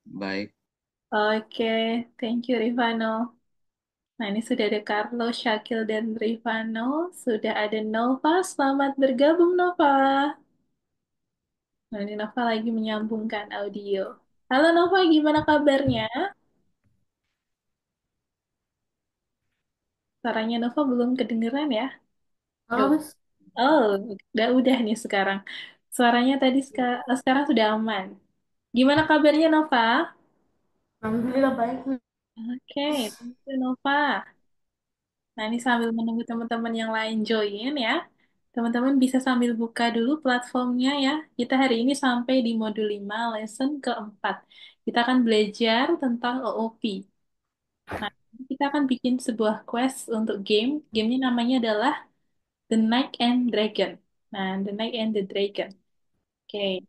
Baik. Oke, thank you Rifano. Nah, ini sudah ada Carlo, Syakil, dan Rifano. Sudah ada Nova. Selamat bergabung, Nova. Nah, ini Nova lagi menyambungkan audio. Halo Nova, gimana kabarnya? Suaranya Nova belum kedengeran ya? Halo, Coba. Mas. Oh, udah nih sekarang. Suaranya tadi sekarang sudah aman. Gimana kabarnya Nova? Alhamdulillah baik, Oke, Mas. thank you Nova. Nah, ini sambil menunggu teman-teman yang lain join ya. Teman-teman bisa sambil buka dulu platformnya ya. Kita hari ini sampai di modul 5 lesson keempat. Kita akan belajar tentang OOP. Nah, kita akan bikin sebuah quest untuk game. Gamenya namanya adalah The Knight and Dragon. Nah, The Knight and the Dragon. Oke,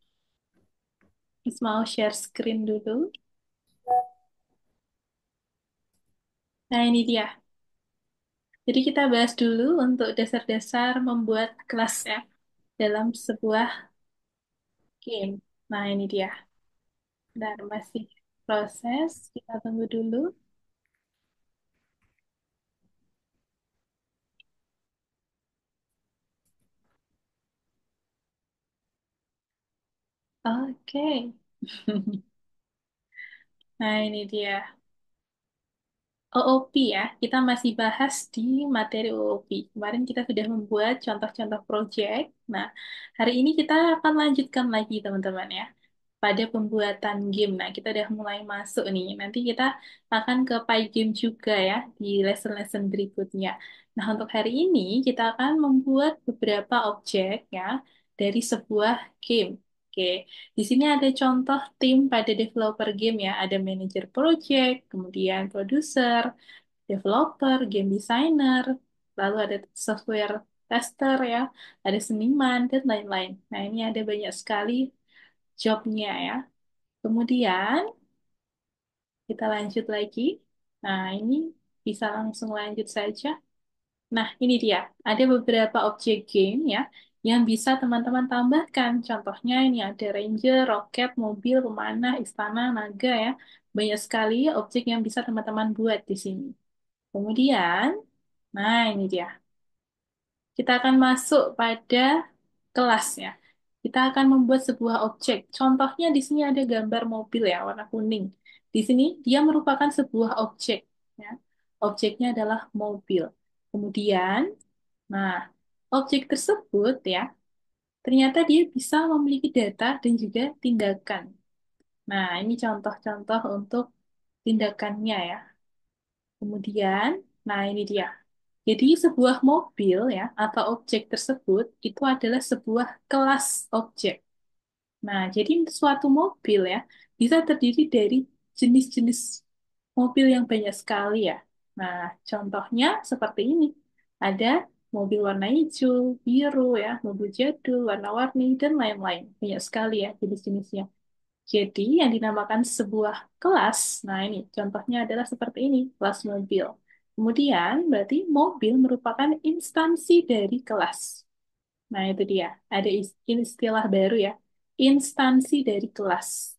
Miss mau share screen dulu. Nah, ini dia. Jadi kita bahas dulu untuk dasar-dasar membuat kelas ya dalam sebuah game. Nah, ini dia. Dan masih proses, kita tunggu dulu. Oke. Nah, ini dia. OOP ya, kita masih bahas di materi OOP. Kemarin kita sudah membuat contoh-contoh project. Nah, hari ini kita akan lanjutkan lagi teman-teman ya. Pada pembuatan game. Nah, kita udah mulai masuk nih. Nanti kita akan ke Pygame juga ya di lesson-lesson berikutnya. Nah, untuk hari ini kita akan membuat beberapa objek ya dari sebuah game. Oke, di sini ada contoh tim pada developer game ya. Ada manager project, kemudian produser, developer, game designer, lalu ada software tester ya, ada seniman, dan lain-lain. Nah, ini ada banyak sekali jobnya ya. Kemudian kita lanjut lagi. Nah, ini bisa langsung lanjut saja. Nah, ini dia. Ada beberapa objek game ya yang bisa teman-teman tambahkan. Contohnya ini ada ranger, roket, mobil, pemanah, istana, naga ya. Banyak sekali objek yang bisa teman-teman buat di sini. Kemudian, nah ini dia. Kita akan masuk pada kelasnya. Kita akan membuat sebuah objek. Contohnya di sini ada gambar mobil ya, warna kuning. Di sini dia merupakan sebuah objek. Ya. Objeknya adalah mobil. Kemudian, nah, objek tersebut ya, ternyata dia bisa memiliki data dan juga tindakan. Nah, ini contoh-contoh untuk tindakannya ya. Kemudian, nah ini dia. Jadi sebuah mobil ya atau objek tersebut itu adalah sebuah kelas objek. Nah, jadi suatu mobil ya bisa terdiri dari jenis-jenis mobil yang banyak sekali ya. Nah, contohnya seperti ini. Ada mobil warna hijau, biru ya, mobil jadul, warna-warni, dan lain-lain. Banyak sekali ya jenis-jenisnya. Jadi, yang dinamakan sebuah kelas, nah ini contohnya adalah seperti ini, kelas mobil. Kemudian, berarti mobil merupakan instansi dari kelas. Nah, itu dia. Ada istilah baru ya, instansi dari kelas.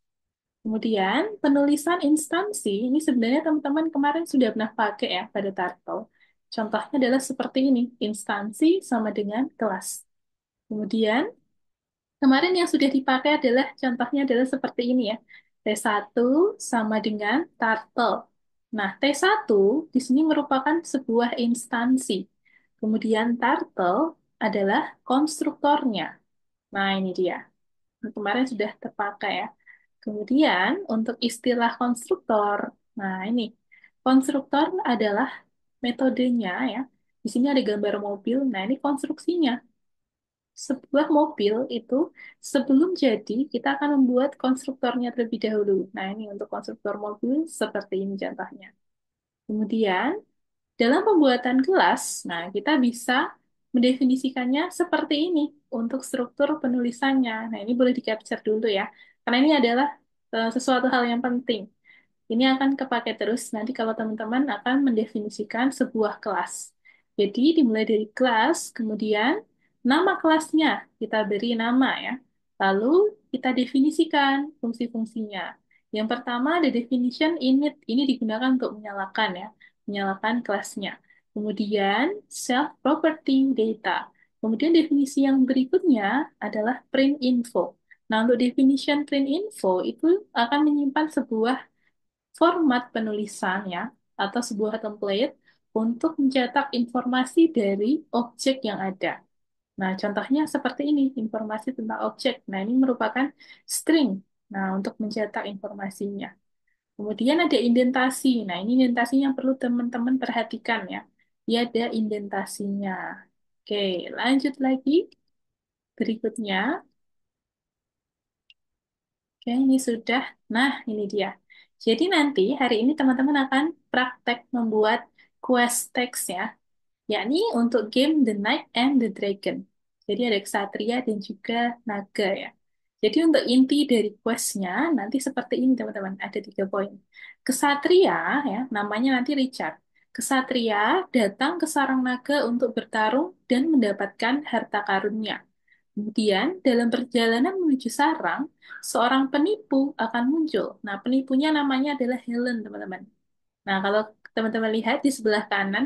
Kemudian, penulisan instansi, ini sebenarnya teman-teman kemarin sudah pernah pakai ya pada Turtle. Contohnya adalah seperti ini, instansi sama dengan kelas. Kemudian, kemarin yang sudah dipakai adalah contohnya adalah seperti ini ya. T1 sama dengan turtle. Nah, T1 di sini merupakan sebuah instansi. Kemudian turtle adalah konstruktornya. Nah, ini dia. Kemarin sudah terpakai ya. Kemudian untuk istilah konstruktor. Nah, ini. Konstruktor adalah metodenya ya. Di sini ada gambar mobil. Nah, ini konstruksinya. Sebuah mobil itu sebelum jadi kita akan membuat konstruktornya terlebih dahulu. Nah, ini untuk konstruktor mobil seperti ini contohnya. Kemudian dalam pembuatan gelas, nah kita bisa mendefinisikannya seperti ini untuk struktur penulisannya. Nah, ini boleh di-capture dulu ya. Karena ini adalah sesuatu hal yang penting. Ini akan kepake terus nanti kalau teman-teman akan mendefinisikan sebuah kelas. Jadi dimulai dari kelas, kemudian nama kelasnya kita beri nama ya. Lalu kita definisikan fungsi-fungsinya. Yang pertama ada definition init. Ini digunakan untuk menyalakan ya, menyalakan kelasnya. Kemudian self property data. Kemudian definisi yang berikutnya adalah print info. Nah, untuk definition print info itu akan menyimpan sebuah format penulisan ya, atau sebuah template untuk mencetak informasi dari objek yang ada. Nah, contohnya seperti ini, informasi tentang objek. Nah, ini merupakan string. Nah, untuk mencetak informasinya. Kemudian ada indentasi. Nah, ini indentasi yang perlu teman-teman perhatikan ya. Dia ada indentasinya. Oke, lanjut lagi. Berikutnya, oke, ini sudah. Nah, ini dia. Jadi nanti hari ini teman-teman akan praktek membuat quest text ya, yakni untuk game The Knight and the Dragon. Jadi ada ksatria dan juga naga ya. Jadi untuk inti dari questnya nanti seperti ini teman-teman, ada 3 poin. Ksatria ya, namanya nanti Richard. Ksatria datang ke sarang naga untuk bertarung dan mendapatkan harta karunnya. Kemudian dalam perjalanan menuju sarang, seorang penipu akan muncul. Nah, penipunya namanya adalah Helen teman-teman. Nah, kalau teman-teman lihat di sebelah kanan,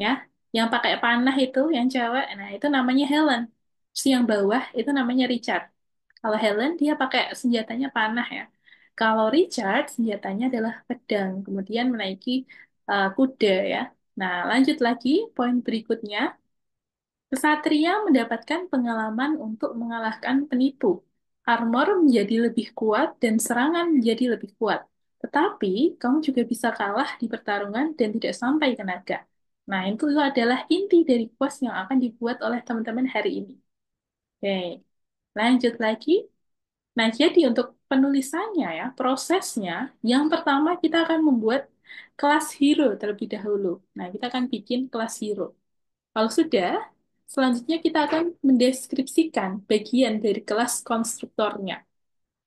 ya, yang pakai panah itu, yang cewek, nah itu namanya Helen. Terus yang bawah itu namanya Richard. Kalau Helen, dia pakai senjatanya panah ya. Kalau Richard, senjatanya adalah pedang, kemudian menaiki kuda ya. Nah, lanjut lagi, poin berikutnya. Kesatria mendapatkan pengalaman untuk mengalahkan penipu. Armor menjadi lebih kuat dan serangan menjadi lebih kuat. Tetapi, kamu juga bisa kalah di pertarungan dan tidak sampai ke naga. Nah, itu adalah inti dari quest yang akan dibuat oleh teman-teman hari ini. Oke, lanjut lagi. Nah, jadi untuk penulisannya ya, prosesnya, yang pertama kita akan membuat kelas hero terlebih dahulu. Nah, kita akan bikin kelas hero. Kalau sudah, selanjutnya kita akan mendeskripsikan bagian dari kelas konstruktornya,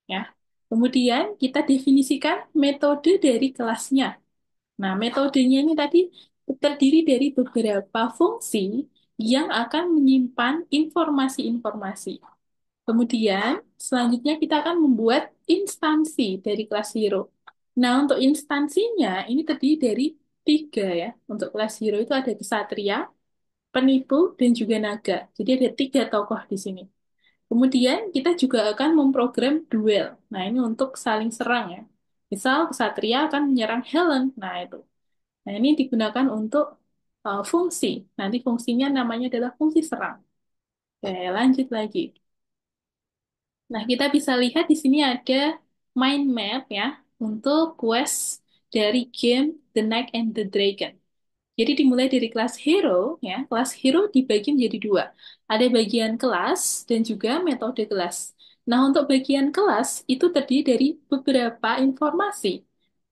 ya. Kemudian kita definisikan metode dari kelasnya. Nah, metodenya ini tadi terdiri dari beberapa fungsi yang akan menyimpan informasi-informasi. Kemudian, selanjutnya kita akan membuat instansi dari kelas hero. Nah, untuk instansinya ini terdiri dari 3 ya. Untuk kelas hero itu ada kesatria, penipu, dan juga naga. Jadi ada 3 tokoh di sini. Kemudian kita juga akan memprogram duel. Nah, ini untuk saling serang ya. Misal kesatria akan menyerang Helen. Nah, itu. Nah, ini digunakan untuk fungsi. Nanti fungsinya namanya adalah fungsi serang. Oke, lanjut lagi. Nah, kita bisa lihat di sini ada mind map ya untuk quest dari game The Knight and the Dragon. Jadi dimulai dari kelas hero, ya. Kelas hero dibagi menjadi 2. Ada bagian kelas dan juga metode kelas. Nah, untuk bagian kelas itu terdiri dari beberapa informasi,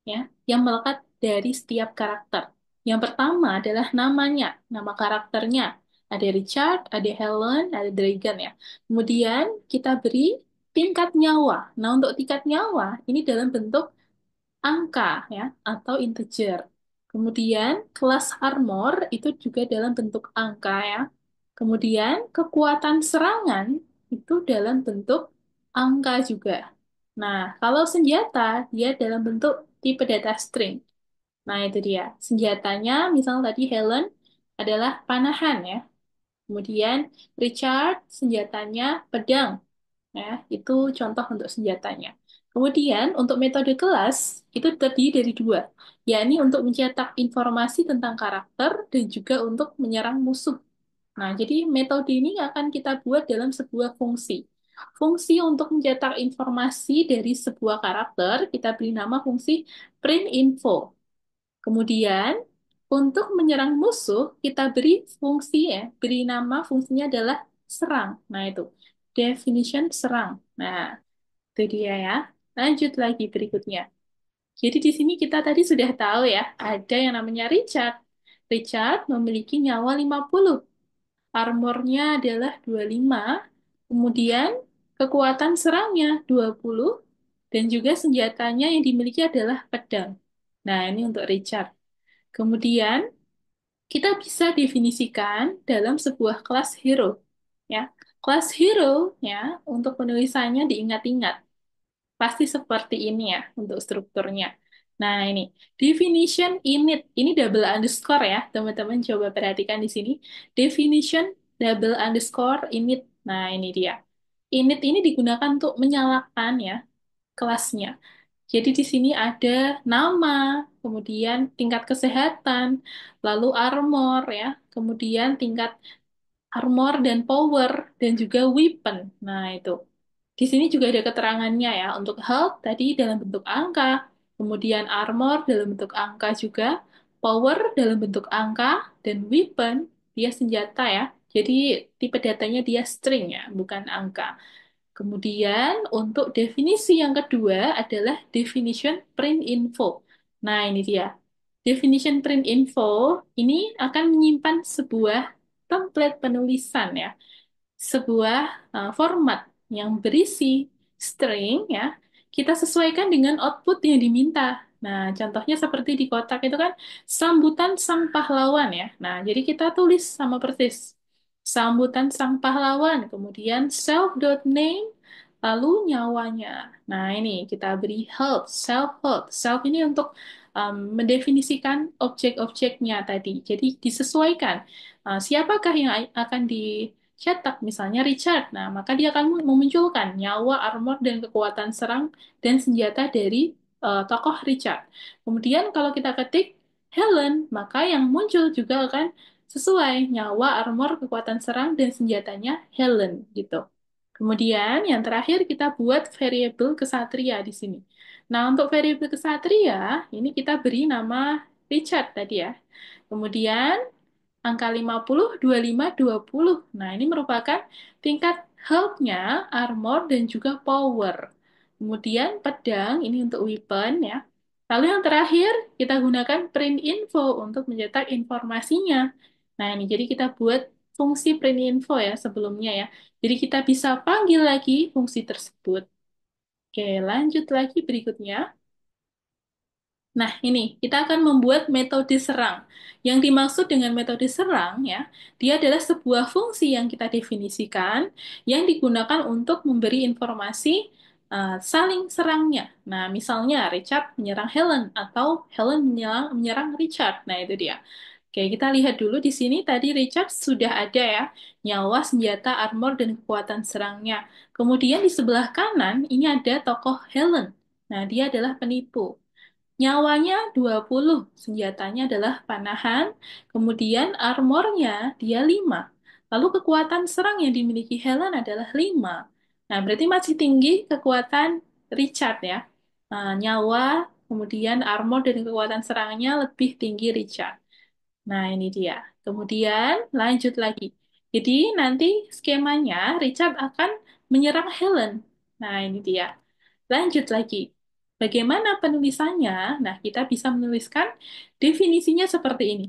ya, yang melekat dari setiap karakter. Yang pertama adalah namanya, nama karakternya. Ada Richard, ada Helen, ada Dragon ya. Kemudian kita beri tingkat nyawa. Nah, untuk tingkat nyawa ini dalam bentuk angka ya atau integer. Kemudian kelas armor itu juga dalam bentuk angka ya. Kemudian kekuatan serangan itu dalam bentuk angka juga. Nah, kalau senjata dia dalam bentuk tipe data string. Nah, itu dia. Senjatanya misal tadi Helen adalah panahan ya. Kemudian Richard senjatanya pedang. Ya, itu contoh untuk senjatanya. Kemudian untuk metode kelas itu terdiri dari 2, yakni untuk mencetak informasi tentang karakter dan juga untuk menyerang musuh. Nah, jadi metode ini akan kita buat dalam sebuah fungsi. Fungsi untuk mencetak informasi dari sebuah karakter kita beri nama fungsi print info. Kemudian untuk menyerang musuh kita beri fungsi ya, beri nama fungsinya adalah serang. Nah, itu definition serang. Nah, itu dia ya. Lanjut lagi berikutnya. Jadi di sini kita tadi sudah tahu ya, ada yang namanya Richard. Richard memiliki nyawa 50. Armornya adalah 25. Kemudian kekuatan serangnya 20. Dan juga senjatanya yang dimiliki adalah pedang. Nah, ini untuk Richard. Kemudian kita bisa definisikan dalam sebuah kelas hero. Ya, kelas hero ya untuk penulisannya diingat-ingat. Pasti seperti ini ya untuk strukturnya. Nah, ini definition init. Ini double underscore ya, teman-teman coba perhatikan di sini. Definition double underscore init. Nah, ini dia. Init ini digunakan untuk menyalakan ya kelasnya. Jadi di sini ada nama, kemudian tingkat kesehatan, lalu armor ya, kemudian tingkat armor dan power, dan juga weapon. Nah, itu. Di sini juga ada keterangannya ya. Untuk health tadi dalam bentuk angka, kemudian armor dalam bentuk angka juga, power dalam bentuk angka, dan weapon dia senjata ya. Jadi tipe datanya dia string ya, bukan angka. Kemudian untuk definisi yang kedua adalah definition print info. Nah, ini dia. Definition print info ini akan menyimpan sebuah template penulisan ya, sebuah format yang berisi string ya, kita sesuaikan dengan output yang diminta. Nah, contohnya seperti di kotak itu kan sambutan sang pahlawan ya. Nah, jadi kita tulis sama persis. Sambutan sang pahlawan, kemudian self.name, lalu nyawanya. Nah, ini kita beri health, self health. Self ini untuk mendefinisikan objek-objeknya tadi. Jadi disesuaikan. Siapakah yang akan dicetak? Misalnya Richard. Nah, maka dia akan memunculkan nyawa, armor, dan kekuatan serang dan senjata dari tokoh Richard. Kemudian kalau kita ketik Helen, maka yang muncul juga akan sesuai nyawa, armor, kekuatan serang, dan senjatanya Helen gitu. Kemudian yang terakhir kita buat variabel kesatria di sini. Nah, untuk variabel kesatria, ini kita beri nama Richard tadi ya. Kemudian angka 50, 25, 20. Nah, ini merupakan tingkat health-nya, armor, dan juga power. Kemudian pedang, ini untuk weapon ya. Lalu yang terakhir, kita gunakan print info untuk mencetak informasinya. Nah, ini jadi kita buat fungsi print info ya sebelumnya ya. Jadi kita bisa panggil lagi fungsi tersebut. Oke, lanjut lagi berikutnya. Nah, ini kita akan membuat metode serang. Yang dimaksud dengan metode serang ya, dia adalah sebuah fungsi yang kita definisikan yang digunakan untuk memberi informasi saling serangnya. Nah, misalnya Richard menyerang Helen atau Helen menyerang Richard. Nah, itu dia. Oke, kita lihat dulu di sini tadi Richard sudah ada ya, nyawa, senjata, armor, dan kekuatan serangnya. Kemudian di sebelah kanan ini ada tokoh Helen. Nah, dia adalah penipu. Nyawanya 20, senjatanya adalah panahan, kemudian armornya dia 5. Lalu kekuatan serang yang dimiliki Helen adalah 5. Nah, berarti masih tinggi kekuatan Richard ya. Nyawa, kemudian armor dan kekuatan serangnya lebih tinggi Richard. Nah, ini dia. Kemudian lanjut lagi. Jadi nanti skemanya Richard akan menyerang Helen. Nah, ini dia. Lanjut lagi. Bagaimana penulisannya? Nah, kita bisa menuliskan definisinya seperti ini.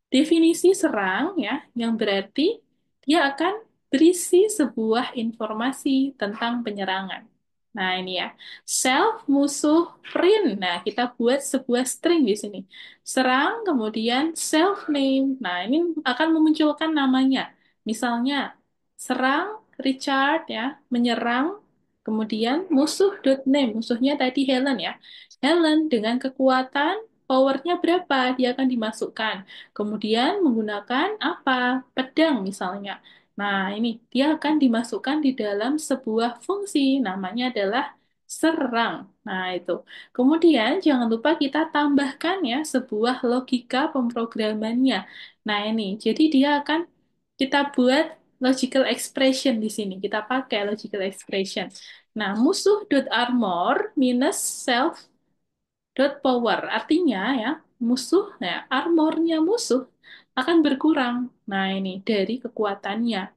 Definisi serang ya, yang berarti dia akan berisi sebuah informasi tentang penyerangan. Nah, ini ya. Self musuh print. Nah, kita buat sebuah string di sini. Serang, kemudian self name. Nah, ini akan memunculkan namanya. Misalnya, serang Richard ya, menyerang. Kemudian musuh.name, musuhnya tadi Helen ya. Helen dengan kekuatan powernya berapa dia akan dimasukkan. Kemudian menggunakan apa? Pedang misalnya. Nah, ini dia akan dimasukkan di dalam sebuah fungsi, namanya adalah serang. Nah, itu. Kemudian jangan lupa kita tambahkan ya sebuah logika pemrogramannya. Nah, ini. Jadi dia akan kita buat logical expression di sini. Kita pakai logical expression. Nah, musuh.armor minus self.power. Artinya ya, musuh, nah, armornya musuh akan berkurang. Nah, ini dari kekuatannya.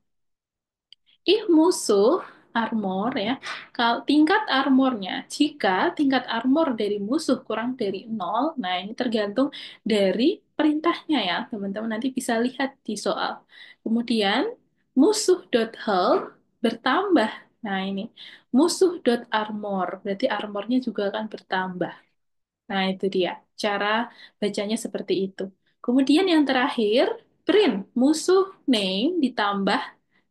If musuh armor ya, kalau tingkat armornya, jika tingkat armor dari musuh kurang dari 0, nah ini tergantung dari perintahnya ya, teman-teman nanti bisa lihat di soal. Kemudian musuh.health bertambah. Nah ini musuh.armor, berarti armornya juga akan bertambah. Nah, itu dia. Cara bacanya seperti itu. Kemudian yang terakhir, print. Musuh name ditambah.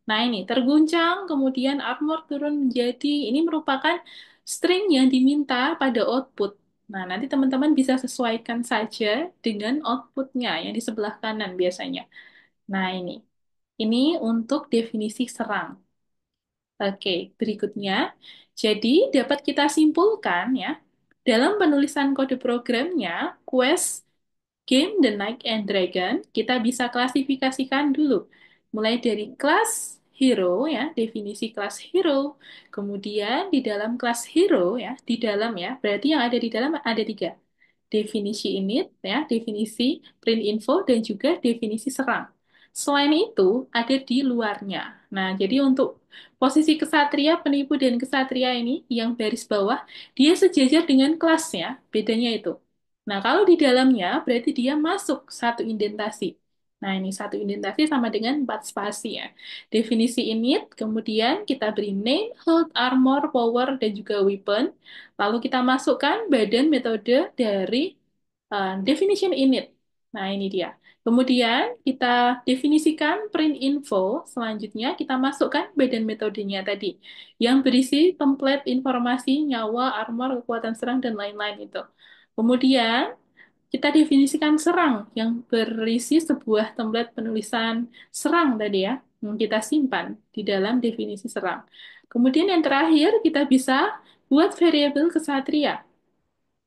Nah, ini terguncang, kemudian armor turun menjadi, ini merupakan string yang diminta pada output. Nah, nanti teman-teman bisa sesuaikan saja dengan outputnya yang di sebelah kanan biasanya. Nah, ini. Ini untuk definisi serang. Oke, berikutnya. Jadi, dapat kita simpulkan ya, dalam penulisan kode programnya, Quest game The Knight and Dragon, kita bisa klasifikasikan dulu. Mulai dari kelas hero ya, definisi kelas hero. Kemudian di dalam kelas hero ya, di dalam ya, berarti yang ada di dalam ada tiga. Definisi init ya, definisi print info, dan juga definisi serang. Selain itu, ada di luarnya. Nah, jadi untuk posisi kesatria, penipu, dan kesatria ini, yang baris bawah, dia sejajar dengan kelasnya, bedanya itu. Nah, kalau di dalamnya berarti dia masuk satu indentasi. Nah, ini satu indentasi sama dengan empat spasi ya. Definisi init, kemudian kita beri name, hold, armor, power, dan juga weapon. Lalu kita masukkan badan metode dari definition init. Nah, ini dia. Kemudian kita definisikan print info. Selanjutnya kita masukkan badan metodenya tadi yang berisi template informasi, nyawa, armor, kekuatan serang, dan lain-lain itu. Kemudian kita definisikan serang yang berisi sebuah template penulisan serang tadi ya, yang kita simpan di dalam definisi serang. Kemudian yang terakhir kita bisa buat variabel kesatria.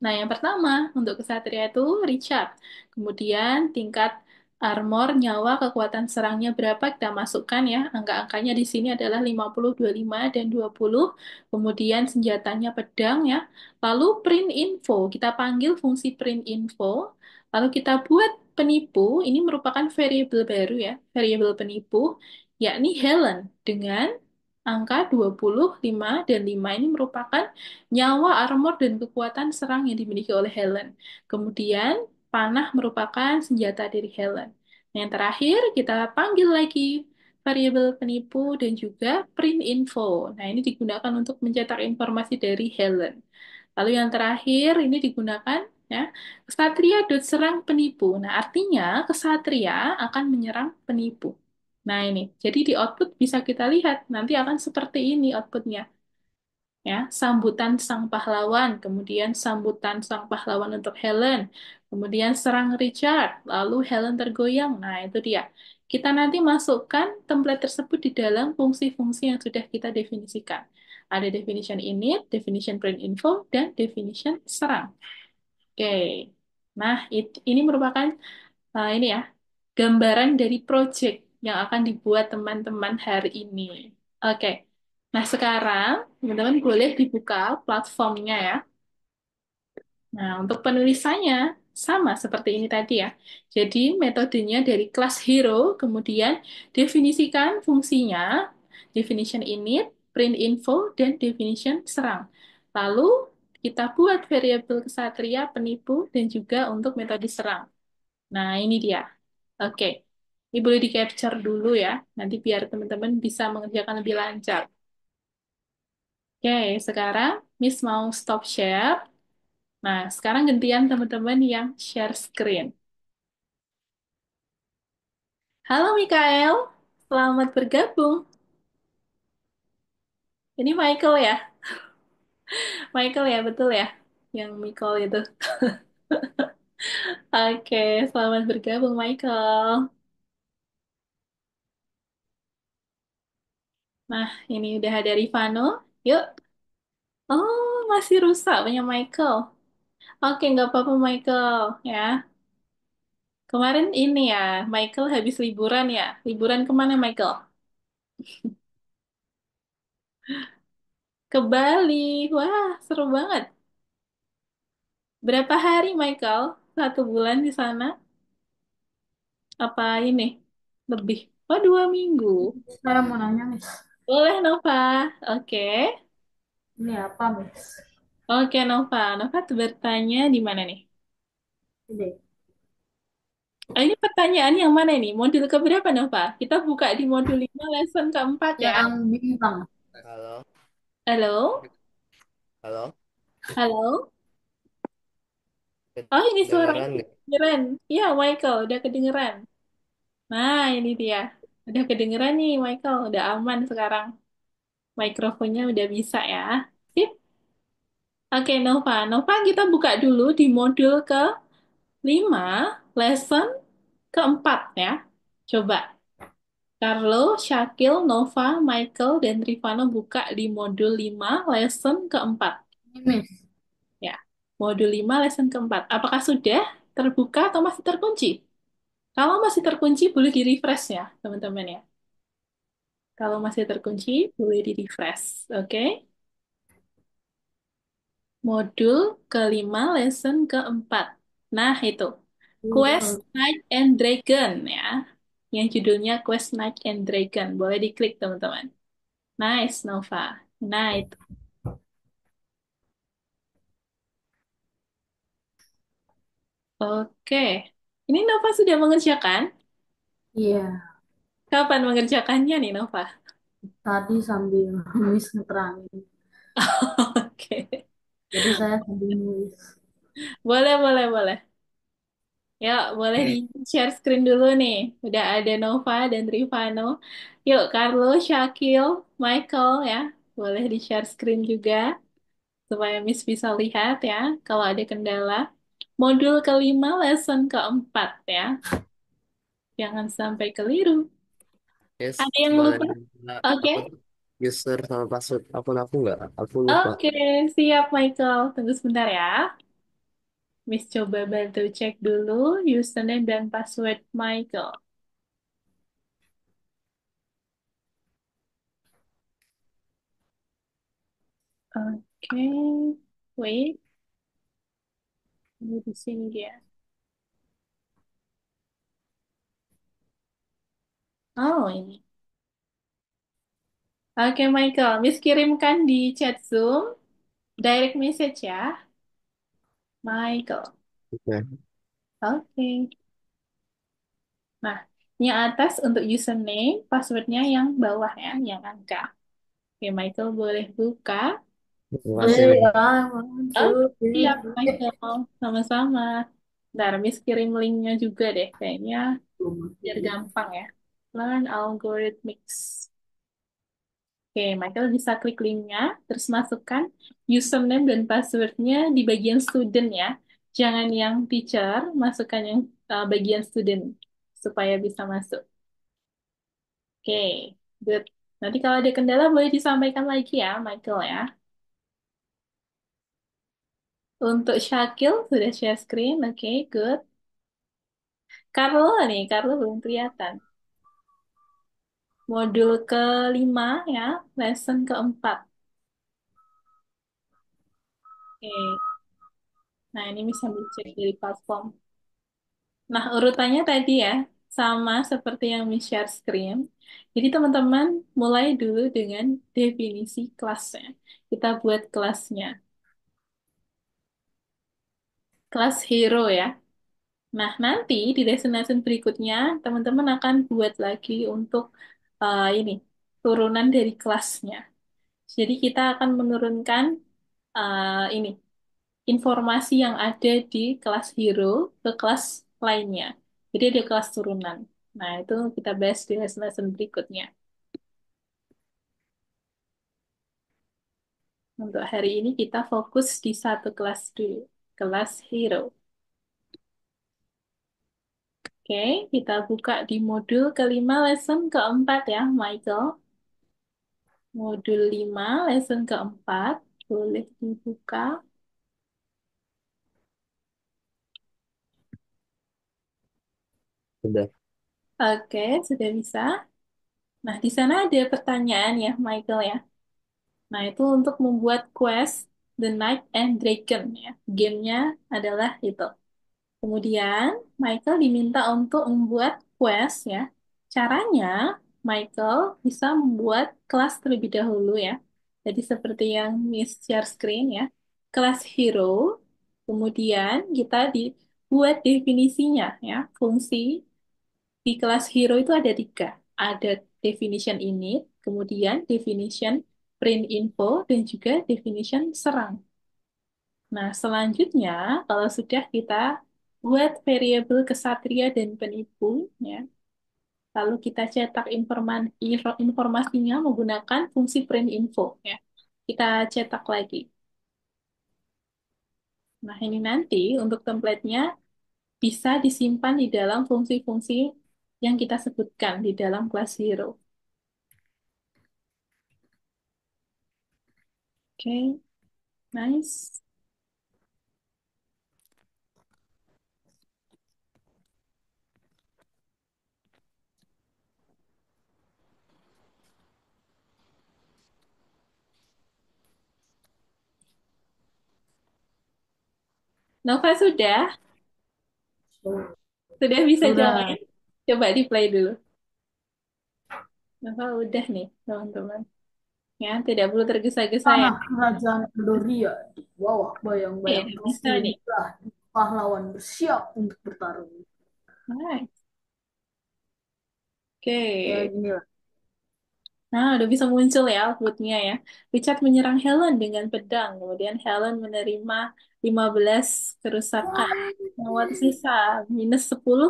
Nah, yang pertama untuk kesatria itu Richard. Kemudian tingkat armor, nyawa, kekuatan serangnya berapa kita masukkan ya. Angka-angkanya di sini adalah 50, 25, dan 20. Kemudian senjatanya pedang ya. Lalu print info, kita panggil fungsi print info. Lalu kita buat penipu, ini merupakan variabel baru ya, variabel penipu, yakni Helen dengan angka 20, 5, dan 5 ini merupakan nyawa, armor, dan kekuatan serang yang dimiliki oleh Helen. Kemudian, panah merupakan senjata dari Helen. Nah, yang terakhir, kita panggil lagi variabel penipu dan juga print info. Nah, ini digunakan untuk mencetak informasi dari Helen. Lalu yang terakhir, ini digunakan ya, kesatria dot serang penipu. Nah, artinya kesatria akan menyerang penipu. Nah, ini. Jadi di output bisa kita lihat, nanti akan seperti ini outputnya ya, sambutan sang pahlawan, kemudian sambutan sang pahlawan untuk Helen, kemudian serang Richard, lalu Helen tergoyang. Nah, itu dia. Kita nanti masukkan template tersebut di dalam fungsi-fungsi yang sudah kita definisikan. Ada definition init, definition print info, dan definition serang. Oke. Nah, ini merupakan ini ya, gambaran dari project yang akan dibuat teman-teman hari ini. Oke. Nah, sekarang teman-teman boleh dibuka platformnya ya. Nah, untuk penulisannya sama seperti ini tadi ya. Jadi, metodenya dari kelas hero, kemudian definisikan fungsinya, definition init, print info, dan definition serang. Lalu, kita buat variabel kesatria, penipu, dan juga untuk metode serang. Nah, ini dia. Oke. Ini boleh di-capture dulu ya, nanti biar teman-teman bisa mengerjakan lebih lancar. Oke, sekarang Miss mau stop share. Nah, sekarang gantian teman-teman yang share screen. Halo Mikael, selamat bergabung. Ini Michael ya? Michael ya, betul ya? Yang Michael itu. Oke, selamat bergabung Michael. Nah, ini udah ada Rifano. Yuk. Oh, masih rusak punya Michael. Oke, nggak apa-apa Michael ya. Kemarin ini ya, Michael habis liburan ya. Liburan kemana Michael? Ke Bali. Wah, seru banget. Berapa hari Michael? 1 bulan di sana? Apa ini? Lebih? Oh, 2 minggu. Saya mau nanya, Miss. Boleh Nova. Oke. Ini apa, Miss? Oke Nova. Nova tuh bertanya di mana nih? Ini Oh, ini pertanyaan yang mana ini? Modul keberapa Nova? Kita buka di modul 5 lesson keempat ya. yang bintang. Halo, Halo? halo, Halo? Oh, ini suaranya kedengeran nggak? kedengeran. Iya, Michael, udah kedengeran. Nah, ini dia. Udah kedengeran nih, Michael. Udah aman sekarang. Mikrofonnya udah bisa ya. Sip. Oke, Nova. Nova, kita buka dulu di modul ke 5, lesson keempat ya. Coba. Carlo, Shakil, Nova, Michael, dan Rifano buka di modul 5, lesson keempat. Ini, Miss. Ya, modul 5, lesson keempat. Apakah sudah terbuka atau masih terkunci? Kalau masih terkunci, boleh di-refresh ya, teman-teman ya. Kalau masih terkunci, boleh di-refresh. Oke? Modul kelima, lesson keempat. Nah, itu. Quest Iya. Knight and Dragon ya. Yang judulnya Quest Knight and Dragon. Boleh diklik, teman-teman. Nice, Nova. Nice. Oke. Ini Nova sudah mengerjakan? Iya. Kapan mengerjakannya nih, Nova? Tadi sambil Miss ngeterangin. Oke. Jadi saya sambil nulis. Boleh, boleh, boleh. Ya, boleh Oke. di-share screen dulu nih. Udah ada Nova dan Rifano. Yuk, Carlo, Shakil, Michael ya. Boleh di-share screen juga supaya Miss bisa lihat ya kalau ada kendala. Modul kelima, lesson keempat ya. Jangan sampai keliru. Yes, Ada yang boleh lupa? minta Oke. apa tuh? User sama password akun aku nggak? Aku lupa. Oke, siap Michael. Tunggu sebentar ya. Miss coba bantu cek dulu username dan password Michael. Oke, wait. Di sini dia. Oh, ini. Oke, Michael. Miss kirimkan di chat Zoom, direct message ya, Michael. Oke. Oke. Nah, yang atas untuk username, passwordnya yang bawah ya, yang angka. Oke, Michael boleh buka. Terima kasih Hey, nih. I want Oh, to siap, be. Michael. Sama-sama. Ntar, Miss kirim linknya juga deh, kayaknya biar gampang ya. Learn Algorithmics. Oke, Michael bisa klik linknya, terus masukkan username dan passwordnya di bagian student ya. Jangan yang teacher, masukkan yang bagian student supaya bisa masuk. Oke, good. Nanti kalau ada kendala boleh disampaikan lagi ya, Michael ya. Untuk Syakil sudah share screen, oke, good. Carlo nih, Carlo belum kelihatan. Modul kelima ya, lesson keempat. Oke, nah ini bisa dicek dari platform. Nah, urutannya tadi ya, sama seperti yang Miss share screen. Jadi teman-teman mulai dulu dengan definisi kelasnya. Kita buat kelasnya. Kelas hero ya. Nah, nanti di lesson-lesson berikutnya, teman-teman akan buat lagi untuk ini, turunan dari kelasnya. Jadi kita akan menurunkan ini, informasi yang ada di kelas hero ke kelas lainnya. Jadi ada kelas turunan. Nah, itu kita bahas di lesson-lesson berikutnya. Untuk hari ini kita fokus di satu kelas dulu, kelas hero. Oke, kita buka di modul kelima, lesson keempat ya, Michael. Modul 5 lesson keempat. Boleh dibuka. Udah. Oke, sudah bisa. Nah, di sana ada pertanyaan ya, Michael ya. Nah, itu untuk membuat quest The Knight and Dragon ya. Gamenya adalah itu. Kemudian, Michael diminta untuk membuat quest ya. Caranya, Michael bisa membuat kelas terlebih dahulu ya. Jadi seperti yang Miss share screen ya. Kelas hero, kemudian kita dibuat definisinya ya. Fungsi di kelas hero itu ada tiga. Ada definition init, kemudian definition print info, dan juga definition serang. Nah, selanjutnya, kalau sudah kita buat variabel kesatria dan penipu, ya, lalu kita cetak informasinya menggunakan fungsi print info, ya. Kita cetak lagi. Nah, ini nanti untuk templatenya bisa disimpan di dalam fungsi-fungsi yang kita sebutkan di dalam kelas Hero. Oke, nice. Nova sudah? So, Sudah bisa sudah join? Coba di play dulu. Nova udah nih, teman-teman. Ya, tidak perlu tergesa-gesa ya. tanah kerajaan Edoria di bawah Ya, bayang-bayang udah bisa nih. pastilah pahlawan bersiap untuk bertarung. Nice. Ya Oke. gini lah. Nah, udah bisa muncul ya outputnya ya. Richard menyerang Helen dengan pedang. Kemudian Helen menerima 15 kerusakan. Yang tersisa -10.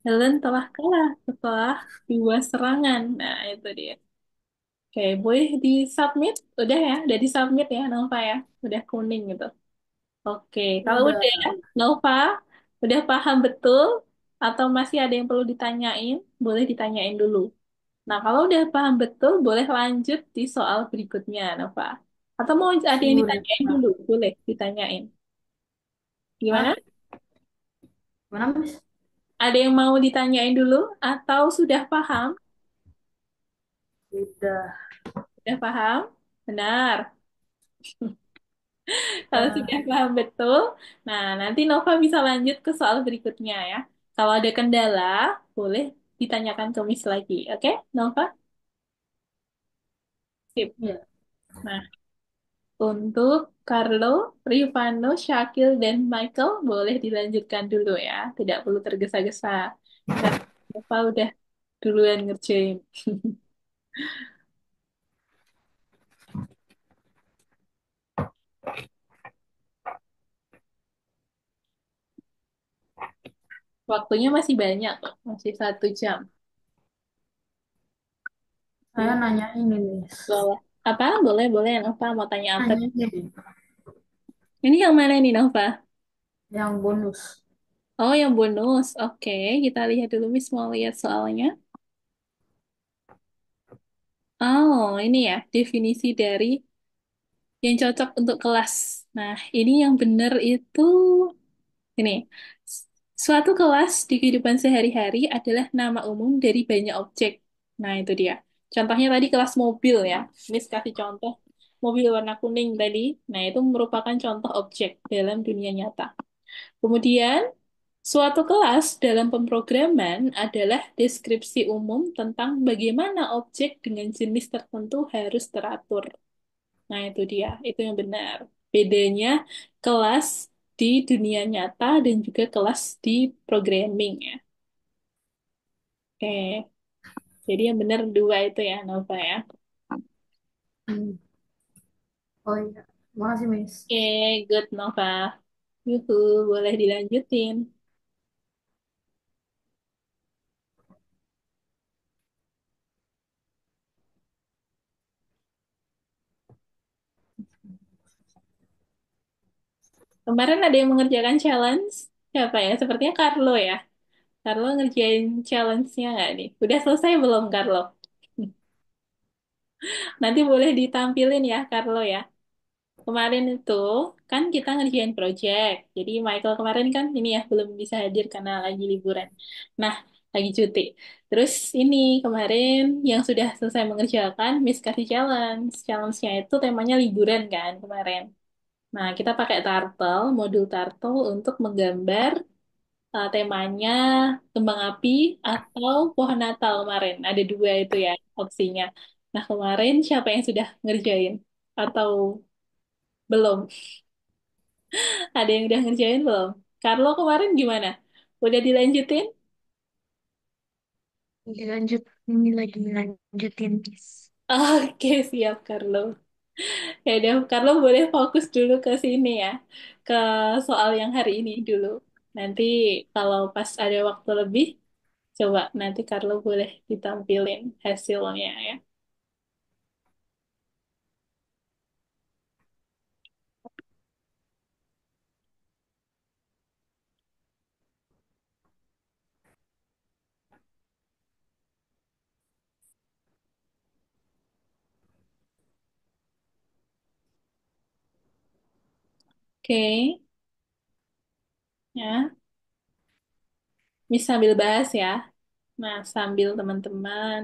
Helen telah kalah setelah 2 serangan. Nah, itu dia. Oke, boleh di submit? Udah ya, udah di submit ya Nova ya. Udah kuning gitu. Oke, kalau Udah. udah Nova udah paham betul atau masih ada yang perlu ditanyain, boleh ditanyain dulu. Nah, kalau udah paham betul, boleh lanjut di soal berikutnya, Nova. Atau mau ada yang Sudah. ditanyain dulu, boleh ditanyain. Gimana? Hah? Mana, Miss? Ada yang mau ditanyain dulu atau sudah paham? Sudah. Sudah paham? Benar. Kalau sudah Sudah. paham betul, nah nanti Nova bisa lanjut ke soal berikutnya ya. Kalau ada kendala, boleh ditanyakan ke Miss lagi. Oke, Nova? Sip. Ya. Nah, untuk Carlo, Rifano, Syakil, dan Michael boleh dilanjutkan dulu ya. Tidak perlu tergesa-gesa. Karena Nova udah duluan ngerjain. Waktunya masih banyak kok, masih 1 jam. Saya Hmm, nanya ini, Miss. boleh. Apa? Boleh, boleh. Nova mau tanya apa? Nanya ini. Ini yang mana nih, Nova? Yang bonus. Oh, yang bonus. Oke, kita lihat dulu, Miss. Mau lihat soalnya. Oh, ini ya, definisi dari yang cocok untuk kelas. Nah, ini yang benar itu, ini. Suatu kelas di kehidupan sehari-hari adalah nama umum dari banyak objek. Nah, itu dia. Contohnya tadi kelas mobil ya. Miss kasih contoh mobil warna kuning tadi. Nah, itu merupakan contoh objek dalam dunia nyata. Kemudian, suatu kelas dalam pemrograman adalah deskripsi umum tentang bagaimana objek dengan jenis tertentu harus teratur. Nah, itu dia. Itu yang benar. Bedanya kelas di dunia nyata dan juga kelas di programming ya. Oke. Jadi yang benar dua itu ya, Nova ya. Hmm. Oh iya. Makasih, Miss. Oke, good Nova. Yuhu, boleh dilanjutin. Kemarin ada yang mengerjakan challenge. Siapa ya? Sepertinya Carlo ya. Carlo ngerjain challenge-nya nggak nih? Udah selesai belum, Carlo? Nanti boleh ditampilin ya, Carlo ya. Kemarin itu kan kita ngerjain project. Jadi Michael kemarin kan ini ya belum bisa hadir karena lagi liburan. Nah, lagi cuti. Terus ini kemarin yang sudah selesai mengerjakan Miss kasih challenge. Challenge-nya itu temanya liburan kan kemarin. Nah, kita pakai Turtle, modul Turtle untuk menggambar temanya kembang api atau pohon Natal kemarin. Ada dua itu ya opsinya. Nah, kemarin siapa yang sudah ngerjain? Atau belum? Ada yang udah ngerjain belum? Carlo kemarin gimana? Udah dilanjutin? Dilanjut, ini lagi lanjutin, Miss. Oke, siap Carlo. Ya udah, Carlo boleh fokus dulu ke sini ya. Ke soal yang hari ini dulu. Nanti kalau pas ada waktu lebih, coba nanti Carlo boleh ditampilin hasilnya ya. Oke, ya. Bisa sambil bahas ya. Nah, sambil teman-teman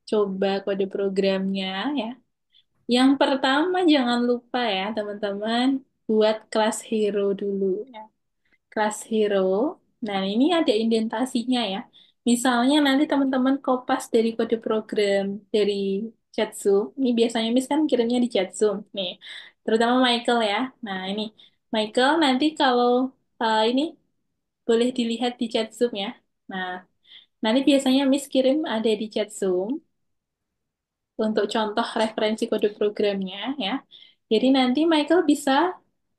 coba kode programnya ya. Yang pertama jangan lupa ya teman-teman buat kelas hero dulu ya. Kelas hero. Nah, ini ada indentasinya ya. Misalnya nanti teman-teman kopas dari kode program dari chat Zoom. Ini biasanya Miss kan kirimnya di chat Zoom nih. Terutama Michael ya. Nah, ini Michael nanti kalau ini boleh dilihat di chat Zoom ya. Nah, nanti biasanya Miss kirim ada di chat Zoom untuk contoh referensi kode programnya ya. Jadi nanti Michael bisa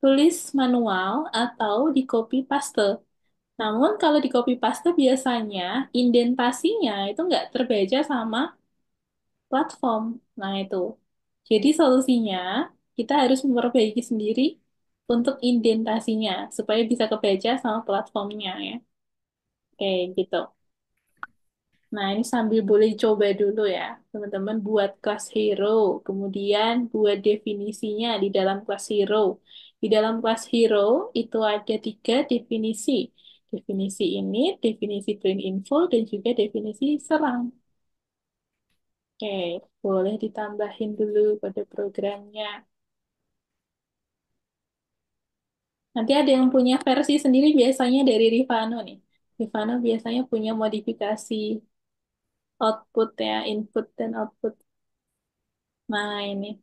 tulis manual atau di copy paste. Namun kalau di copy paste biasanya indentasinya itu nggak terbaca sama platform. Nah itu. Jadi solusinya kita harus memperbaiki sendiri untuk indentasinya supaya bisa kebaca sama platformnya ya. Oke gitu. Nah, ini sambil boleh coba dulu ya, teman-teman buat kelas hero, kemudian buat definisinya di dalam kelas hero. Di dalam kelas hero itu ada tiga definisi. Definisi ini, definisi print info, dan juga definisi serang. Oke, boleh ditambahin dulu pada programnya. Nanti ada yang punya versi sendiri biasanya dari Rivano nih. Rivano biasanya punya modifikasi output ya, input dan output. Nah, ini.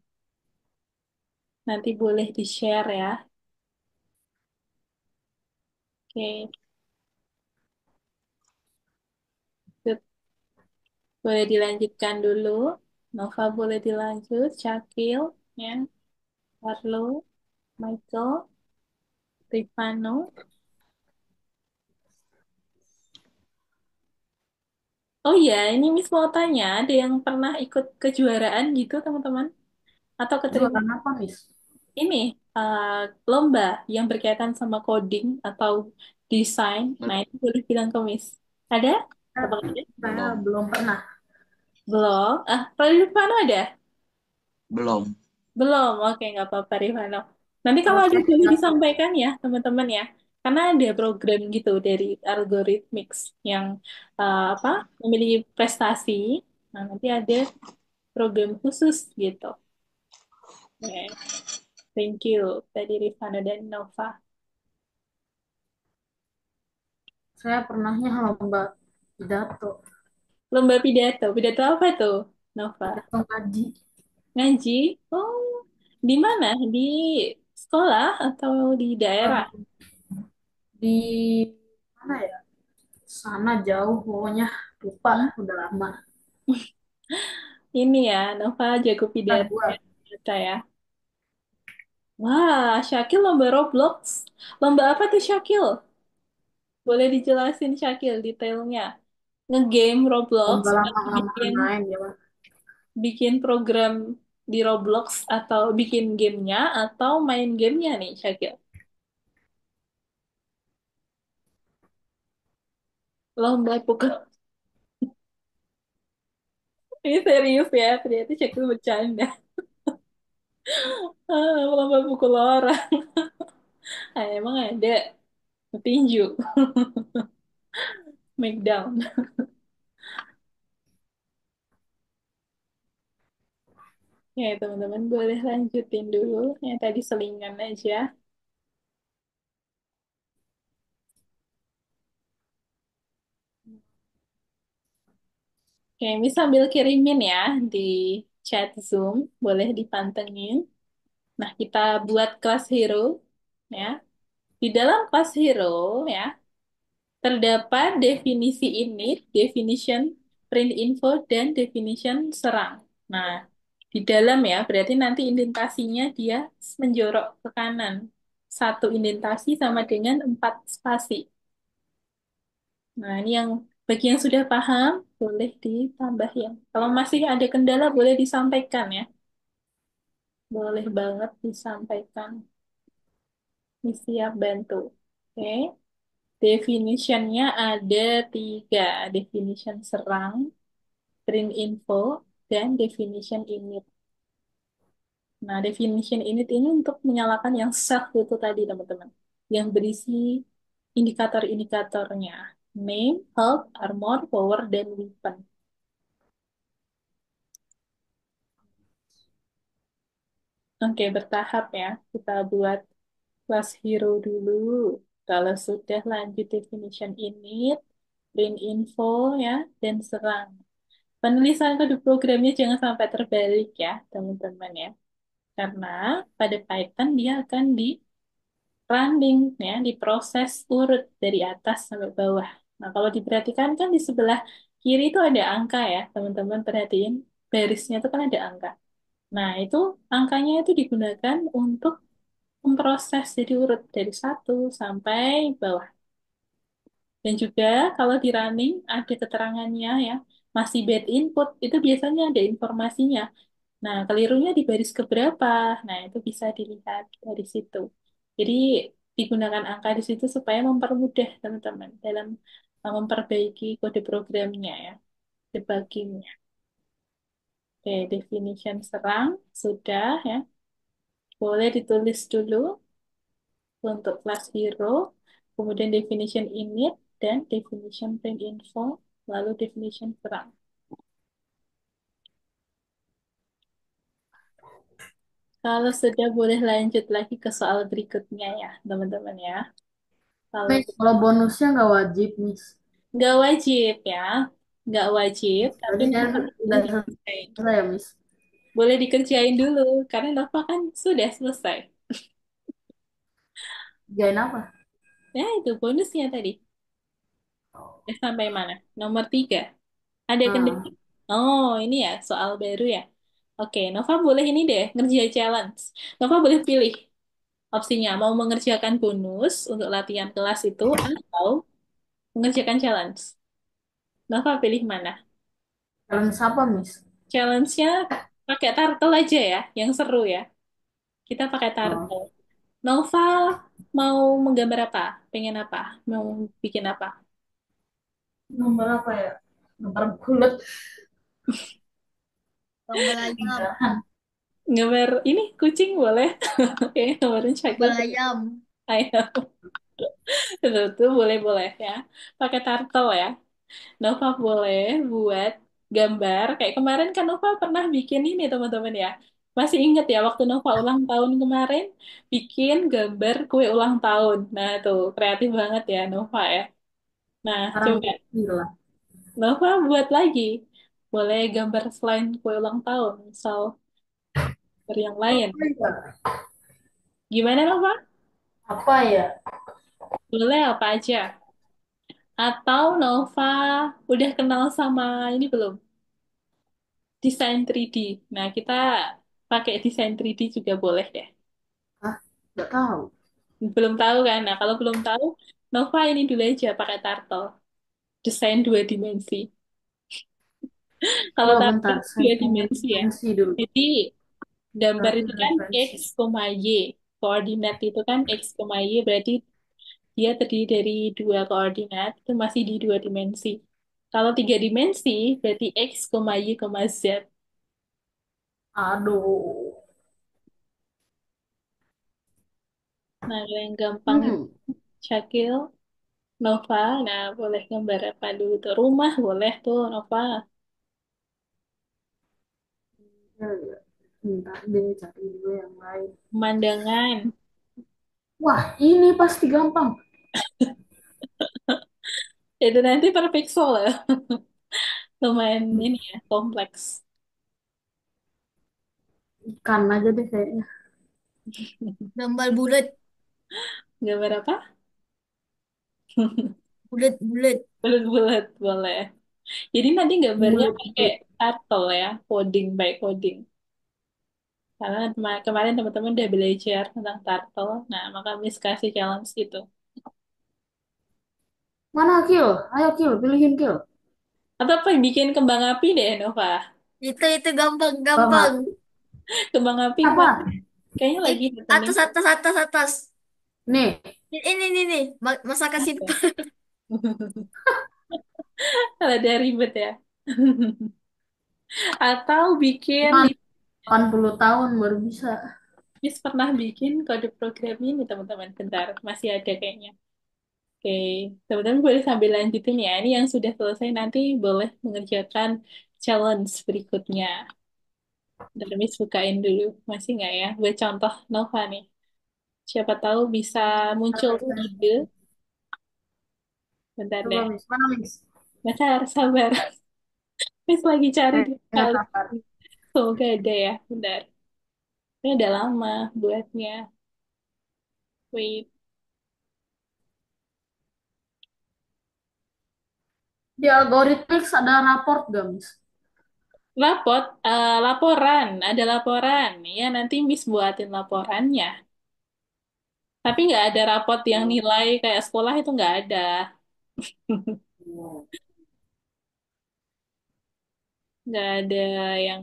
Nanti boleh di-share ya. Oke, Good. Boleh dilanjutkan dulu. Nova boleh dilanjut. Syakil, ya. Warlo, Michael, Rifano. Oh iya, ini Miss mau tanya, ada yang pernah ikut kejuaraan gitu, teman-teman? Atau keterima Jualan apa, Miss? ini eh, lomba yang berkaitan sama coding atau desain? Nah, itu boleh bilang ke Miss. Ada? Eh, Apa ada? saya Belum, belum pernah. Belum. Kalau Rifano ada? belum. Belum, oke nggak apa-apa Rifano. Nanti kalau Kalau ada saya boleh pidato. disampaikan ya teman-teman ya. Karena ada program gitu dari Algorithmics yang apa memiliki prestasi. Nah, nanti ada program khusus gitu. Oke, thank you tadi Rifano dan Nova. Saya pernahnya lomba pidato. Lomba pidato, pidato apa tuh, Nova? Pidato ngaji. Ngaji? Oh, di mana? Di sekolah atau di daerah? Eh, di mana ya? Sana jauh pokoknya. Lupa, Hmm? udah lama. Ini ya, Nova jago Kita pidato ya, buat. ternyata ya. Wah, Syakil lomba Roblox. Lomba apa tuh Syakil? Boleh dijelasin Syakil detailnya. Ngegame Roblox Lomba atau lama-lamaan bikin main ya, Pak. bikin program di Roblox atau bikin gamenya atau main gamenya nih Syakil. Lomba pukul. Ini serius ya, ternyata Syakil bercanda. Lomba pukul orang. Emang ada petinju, Smackdown. Ya, teman-teman boleh lanjutin dulu. Yang tadi selingan aja. Oke, ini sambil kirimin ya di chat Zoom, boleh dipantengin. Nah, kita buat kelas hero ya. Di dalam kelas hero ya, terdapat definisi init, definition print info, dan definition serang. Nah, di dalam ya, berarti nanti indentasinya dia menjorok ke kanan. Satu indentasi sama dengan 4 spasi. Nah, ini yang bagi yang sudah paham, boleh ditambahin. Kalau masih ada kendala, boleh disampaikan ya. Boleh banget disampaikan. Ini siap bantu. Oke. Definitionnya ada 3. Definition serang, print info, dan definition init. Nah, definition init ini untuk menyalakan yang self itu tadi, teman-teman. Yang berisi indikator-indikatornya. Name, health, armor, power, dan weapon. Oke, bertahap ya. Kita buat class hero dulu. Kalau sudah lanjut definition init, print info ya, dan serang. Penulisan kode programnya jangan sampai terbalik ya, teman-teman ya. Karena pada Python dia akan di running ya, diproses urut dari atas sampai bawah. Nah, kalau diperhatikan kan di sebelah kiri itu ada angka ya, teman-teman perhatiin. Barisnya itu kan ada angka. Nah, itu angkanya itu digunakan untuk memproses jadi urut dari satu sampai bawah. Dan juga kalau di running ada keterangannya ya, masih bad input, itu biasanya ada informasinya. Nah, kelirunya di baris keberapa? Nah, itu bisa dilihat dari situ. Jadi, digunakan angka di situ supaya mempermudah teman-teman dalam memperbaiki kode programnya ya, debuggingnya. Oke, definition serang sudah ya. Boleh ditulis dulu untuk class hero, kemudian definition init, dan definition print info, lalu definition serang. Kalau sudah boleh lanjut lagi ke soal berikutnya ya, teman-teman ya. Kalau Miss, kalau bonusnya nggak wajib, Miss. nggak wajib ya, nggak wajib, tapi Berarti saya Nova boleh udah dikerjain. selesai ya, Miss. Boleh dikerjain dulu, karena Nova kan sudah selesai. Jain apa? Ya, itu bonusnya tadi. Sampai mana? Nomor 3. Ada kendala? Ah, Oh, ini ya, soal baru ya. Oke, Nova boleh ini deh, ngerjain challenge. Nova boleh pilih opsinya, mau mengerjakan bonus untuk latihan kelas itu, atau mengerjakan challenge. Nova pilih mana? challenge apa, Miss? Challenge-nya pakai turtle aja ya, yang seru ya. Kita pakai Oh, turtle. Nova mau menggambar apa? Pengen apa? Mau bikin apa? nomor apa ya? Nomor bulat. Gambar ayam. Pindahan. Gambar ini kucing boleh. Oke, gambarin Syakil. Gambar ayam. Ayo, betul boleh-boleh ya. Pakai turtle ya. Nova boleh buat gambar. Kayak kemarin kan Nova pernah bikin ini teman-teman ya. Masih ingat ya waktu Nova ulang tahun kemarin bikin gambar kue ulang tahun. Nah tuh kreatif banget ya Nova ya. Nah Sekarang coba hilang. Nova buat lagi. Boleh gambar selain kue ulang tahun, misal dari yang lain. Apa ya? Gimana Nova? Apa ya? Boleh apa aja? Atau Nova udah kenal sama ini belum? Desain 3D. Nah, kita pakai desain 3D juga boleh deh. Hah? Nggak tahu. Belum tahu kan? Nah, kalau belum tahu, Nova ini dulu aja pakai Turtle. Desain dua dimensi. Kalau Coba Turtle bentar, itu saya dua mau dimensi ya. referensi dulu. Jadi, gambar Cari itu kan referensi. X, Y. Koordinat itu kan X, Y. Berarti dia terdiri dari dua koordinat. Itu masih di dua dimensi. Kalau tiga dimensi, berarti X, Y, Z. Aduh. Nah, kalau yang gampang itu Hmm. Syakil, Nova. Nah, boleh gambar apa dulu tuh? Rumah boleh tuh, Nova. Ya, ya. Bentar deh, cari dulu yang lain. Pemandangan. Wah, ini pasti gampang. Itu nanti per pixel ya. Lumayan ini ya, kompleks. Ikan aja deh kayaknya. Gambar bulat. Gambar apa? Bulat. Bulat-bulat boleh. Jadi nanti gambarnya pakai Bulat-bulat. turtle ya, coding by coding. Karena kemarin teman-teman udah belajar tentang turtle. Nah, maka Miss kasih challenge itu. Mana Kill? Ayo Kill, pilihin Kill. Atau apa bikin kembang api deh, Nova. Itu gampang, Bang, gampang. Kembang api kemarin apa? kayaknya lagi trending. Atas. Nih, Ini. Masakan Apa? simple. Ada ribet ya. Atau bikin gimana? 80 tahun baru bisa. Miss pernah bikin kode program ini, teman-teman. Bentar, masih ada kayaknya. Oke, teman-teman boleh sambil lanjutin ya. Ini yang sudah selesai nanti boleh mengerjakan challenge berikutnya. Bentar, Miss bukain dulu. Masih nggak ya? Buat contoh Nova nih. Siapa tahu bisa muncul ide. Bentar Coba deh. Miss, mana Miss? Bentar, sabar. Miss lagi cari di Nggak kali. sabar. Semoga ada ya. Bentar. Ini udah lama buatnya. Wait. Di algoritmix ada raport gak Miss? Laporan. Ada laporan. Ya, nanti Miss buatin laporannya. Tapi nggak ada rapot yang nilai kayak sekolah itu nggak ada. Nggak ada yang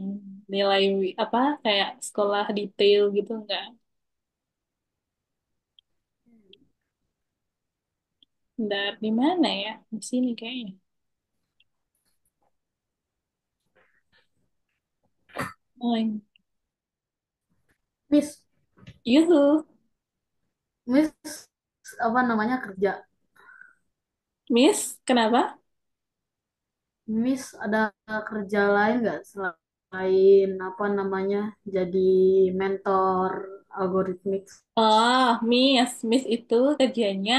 nilai apa kayak sekolah detail gitu nggak. Bentar, di mana ya? Di sini kayaknya. Oh, Miss, yuhu. Miss apa namanya kerja? Miss, kenapa? Miss ada kerja lain nggak selain apa namanya jadi mentor algoritmix? Oh, Miss itu kerjanya.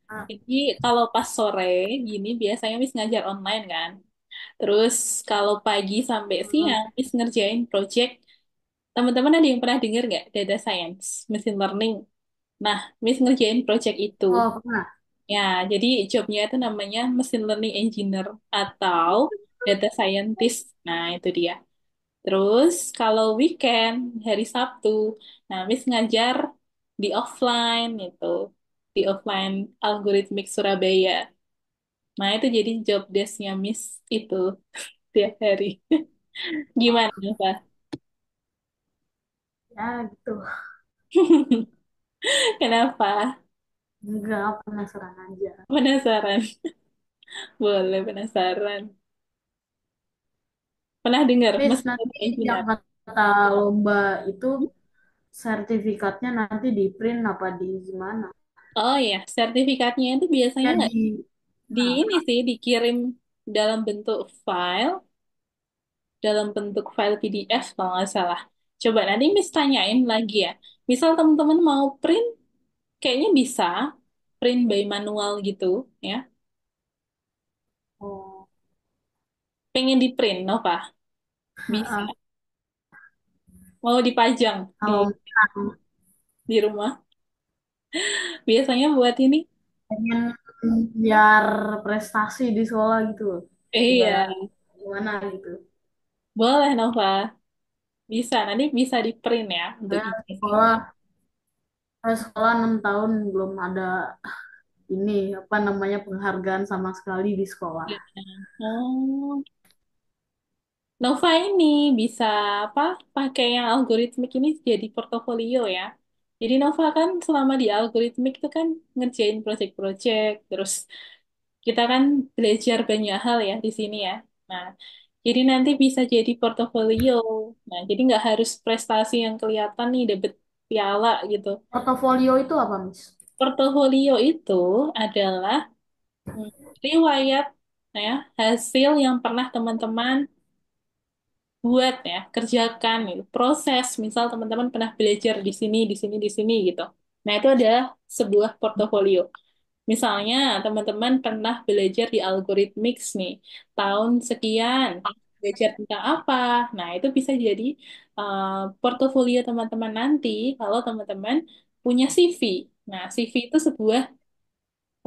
Ah, Jadi kalau pas sore gini biasanya Miss ngajar online kan. Terus kalau pagi sampai siang Miss ngerjain project. Teman-teman ada yang pernah dengar nggak data science, machine learning? Nah, Miss ngerjain project itu. oh pernah. Ya, jadi jobnya itu namanya machine learning engineer atau data scientist. Nah, itu dia. Terus kalau weekend, hari Sabtu, nah Miss ngajar di offline itu, di offline algoritmik Surabaya. Nah, itu jadi job desk-nya Miss itu tiap hari. Gimana, Pak? Ya gitu. Kenapa? Enggak penasaran aja. Penasaran? Boleh penasaran. Pernah dengar Miss machine nanti learning yang engineer? kata lomba itu sertifikatnya nanti di print apa di gimana? Oh ya, sertifikatnya itu biasanya Ya nggak di di ini sih dikirim dalam bentuk file, dalam bentuk file PDF kalau nggak salah. Coba nanti Miss tanyain lagi ya. Misal teman-teman mau print, kayaknya bisa print by manual gitu ya. oh, Pengen di print, Nova? Bisa. ah, Mau dipajang kalau di rumah? Biasanya buat ini? pengen biar prestasi di sekolah gitu loh. Iya, Biar gimana gitu. boleh Nova. Bisa, nanti bisa di print ya untuk Saya ijazah. sekolah saya sekolah 6 tahun belum ada ini apa namanya penghargaan sama sekali di sekolah. Iya. Oh, Nova ini bisa apa? Pakai yang algoritmik ini jadi portofolio ya. Jadi Nova kan selama di algoritmik itu kan ngerjain project-project, terus kita kan belajar banyak hal ya di sini ya. Nah, jadi nanti bisa jadi portofolio. Nah, jadi nggak harus prestasi yang kelihatan nih dapet piala gitu. Portofolio itu apa, Miss? Portofolio itu adalah hmm, riwayat ya, hasil yang pernah teman-teman buat ya, kerjakan gitu. Proses, misal teman-teman pernah belajar di sini gitu. Nah, itu adalah sebuah portofolio. Misalnya, teman-teman pernah belajar di algorithmics nih, tahun sekian, belajar tentang apa. Nah, itu bisa jadi uh, portofolio teman-teman nanti kalau teman-teman punya CV. Nah, CV itu sebuah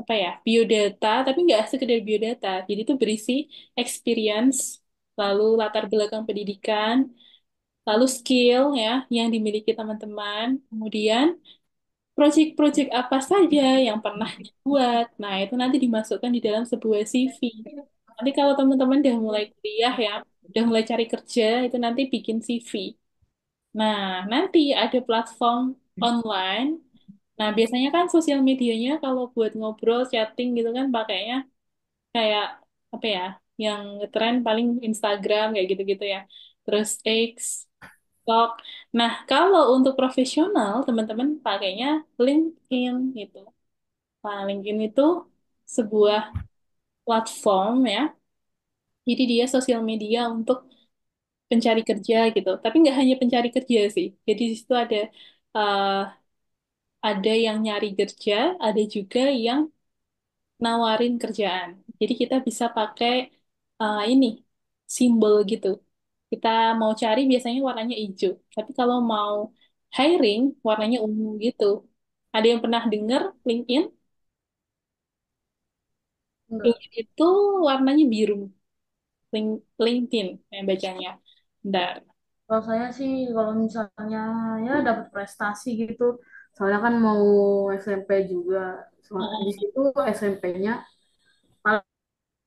apa ya biodata tapi nggak sekedar biodata jadi itu berisi experience lalu latar belakang pendidikan lalu skill ya yang dimiliki teman-teman kemudian proyek-proyek apa saja yang pernah dibuat nah itu nanti dimasukkan di dalam sebuah CV nanti kalau teman-teman udah mulai kuliah ya udah mulai cari kerja itu nanti bikin CV nah nanti ada platform online. Nah, biasanya kan sosial medianya kalau buat ngobrol, chatting gitu kan pakainya kayak apa ya, yang ngetren paling Instagram kayak gitu-gitu ya. Terus X. TikTok. Nah, kalau untuk profesional, teman-teman pakainya LinkedIn gitu. Nah, LinkedIn itu sebuah platform ya. Jadi dia sosial media untuk pencari kerja gitu. Tapi nggak hanya pencari kerja sih. Jadi di situ uh, ada yang nyari kerja, ada juga yang nawarin kerjaan. Jadi kita bisa pakai ini simbol gitu. Kita mau cari biasanya warnanya hijau. Tapi kalau mau hiring warnanya ungu gitu. Ada yang pernah dengar LinkedIn? Enggak. LinkedIn itu warnanya biru. LinkedIn yang bacanya. Bentar. Kalau saya sih kalau misalnya ya dapat prestasi gitu, soalnya kan mau SMP juga. Di Heeh. situ SMP-nya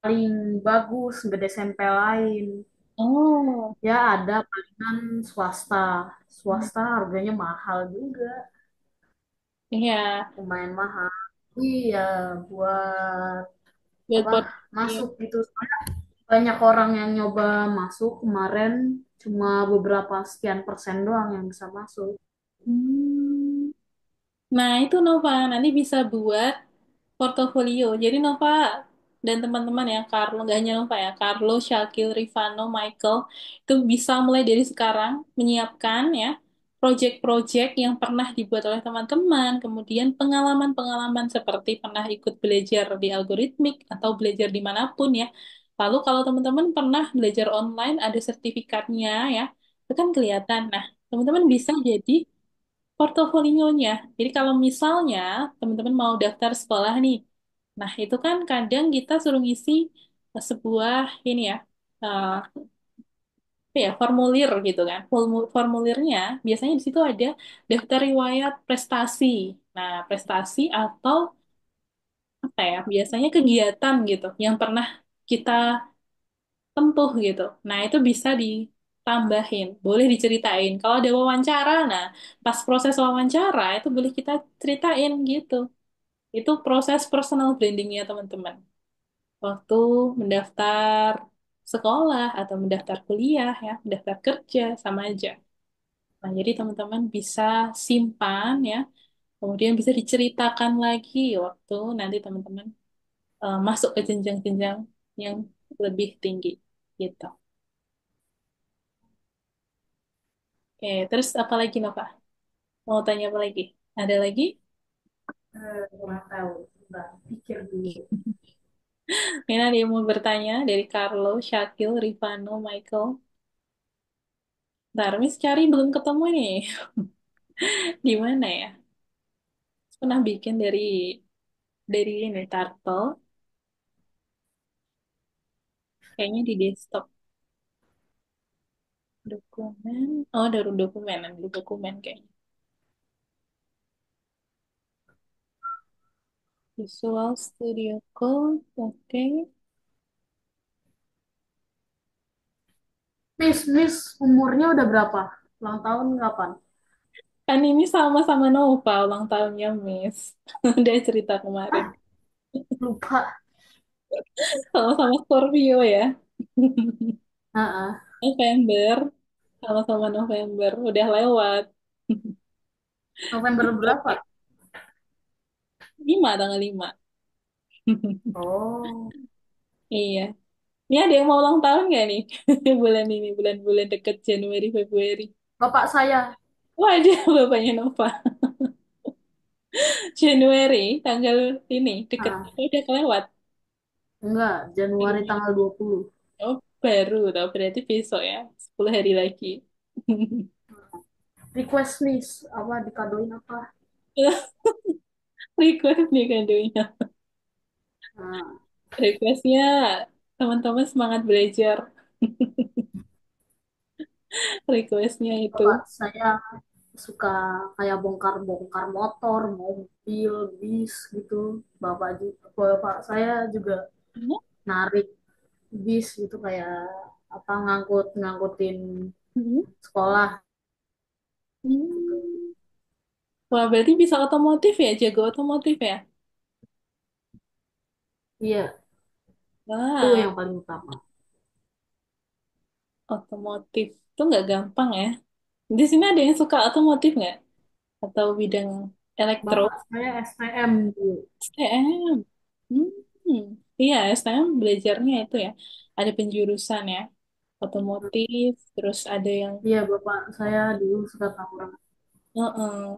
paling bagus, nggak ada SMP lain. Oh, Ya ada palingan swasta. Swasta harganya mahal juga, iya. lumayan mahal. Iya, buat Buat apa portfolio. masuk gitu. Soalnya banyak orang yang nyoba masuk kemarin, cuma beberapa sekian persen doang yang bisa masuk. Hmm. Nah, itu Nova, nanti bisa buat portofolio. Jadi Nova dan teman-teman ya, Carlo, nggak hanya Nova ya, Carlo, Shakil, Rifano, Michael, itu bisa mulai dari sekarang menyiapkan ya proyek-proyek yang pernah dibuat oleh teman-teman, kemudian pengalaman-pengalaman seperti pernah ikut belajar di algoritmik atau belajar dimanapun ya. Lalu kalau teman-teman pernah belajar online, ada sertifikatnya ya, itu kan kelihatan. Nah, teman-teman bisa jadi portofolionya. Jadi kalau misalnya teman-teman mau daftar sekolah nih, nah itu kan kadang kita suruh ngisi sebuah ini ya, eh, apa ya formulir gitu kan. Formulirnya biasanya di situ ada daftar riwayat prestasi. Nah, prestasi atau apa ya, biasanya kegiatan gitu yang pernah kita tempuh gitu. Nah, itu bisa ditambahin, boleh diceritain. Kalau ada wawancara, nah pas proses wawancara itu boleh kita ceritain gitu. Itu proses personal brandingnya teman-teman. Waktu mendaftar sekolah atau mendaftar kuliah ya, mendaftar kerja sama aja. Nah, jadi teman-teman bisa simpan ya, kemudian bisa diceritakan lagi waktu nanti teman-teman masuk ke jenjang-jenjang yang lebih tinggi gitu. Oke, terus apa lagi Nova? Mau tanya apa lagi? Ada lagi? Kurang tahu. Bentar, pikir dulu. Ini ada yang mau bertanya dari Carlo, Shakil, Rifano, Michael. Ntar, Miss cari belum ketemu nih. Di mana ya? Pernah bikin dari ini turtle, kayaknya di desktop dokumen. Oh, dari dokumen, di dokumen kayaknya. Visual Studio Code, oke. Miss, umurnya udah berapa? Ulang tahun kapan? Kan ini sama-sama Nova ulang tahunnya, Miss. Udah cerita kemarin. Lupa. Sama-sama Scorpio ya. Heeh. November, sama-sama November. Udah lewat. November berapa? 5, tanggal 5. Oh, Iya. Ini ada yang mau ulang tahun nggak nih? Bulan ini, bulan-bulan deket Januari, Februari. bapak saya. Waduh, bapaknya Nova. Januari, tanggal ini, deket, Heeh. udah kelewat. Enggak, Januari tanggal 20. Oh, baru tau, berarti besok ya, 10 hari lagi. Request Miss, apa dikadoin apa? Request nih kandunya. Nah, Requestnya, teman-teman semangat belajar. Requestnya itu. bapak saya suka kayak bongkar-bongkar motor, mobil, bis gitu. Bapak saya juga narik bis gitu kayak apa ngangkutin sekolah gitu. Hmm. Wah, berarti bisa otomotif ya, jago otomotif ya? Iya, itu Wah, yang paling utama. otomotif itu nggak gampang ya. Di sini ada yang suka otomotif nggak? Atau bidang elektro? Bapak saya STM dulu. STM. Hmm. Iya, STM belajarnya itu ya. Ada penjurusan ya. Otomotif, terus ada yang Iya, bapak saya dulu suka tawuran. Heeh.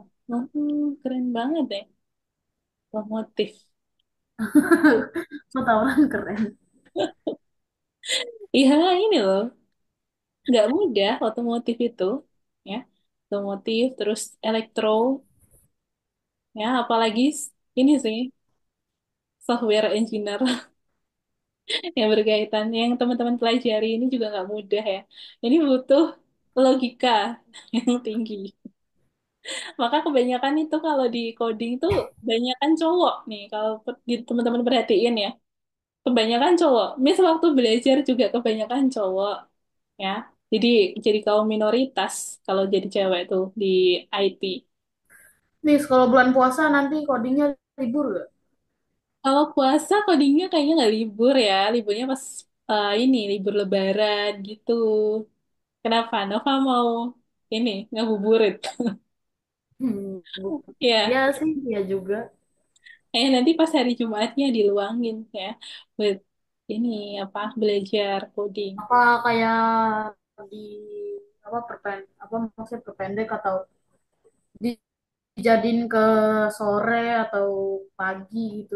Keren banget deh. Otomotif. So, tawuran keren. Iya, ini loh. Nggak mudah otomotif itu. Ya. Otomotif, terus elektro. Ya, apalagi ini sih, software engineer yang berkaitan. Yang teman-teman pelajari ini juga nggak mudah ya. Ini butuh logika yang tinggi. Maka kebanyakan itu kalau di coding tuh kebanyakan cowok nih. Kalau teman-teman perhatiin ya. Kebanyakan cowok. Miss waktu belajar juga kebanyakan cowok, ya. Jadi kaum minoritas kalau jadi cewek tuh di IT. Nih, kalau bulan puasa nanti codingnya libur gak? Kalau puasa codingnya kayaknya nggak libur ya, liburnya pas ini libur Lebaran gitu. Kenapa? Nova mau ini ngabuburit, Hmm, ya. iya sih, iya juga. Nanti pas hari Jumatnya diluangin ya buat ini apa belajar coding. Apa kayak di apa apa maksudnya perpendek atau dijadiin ke sore atau pagi gitu.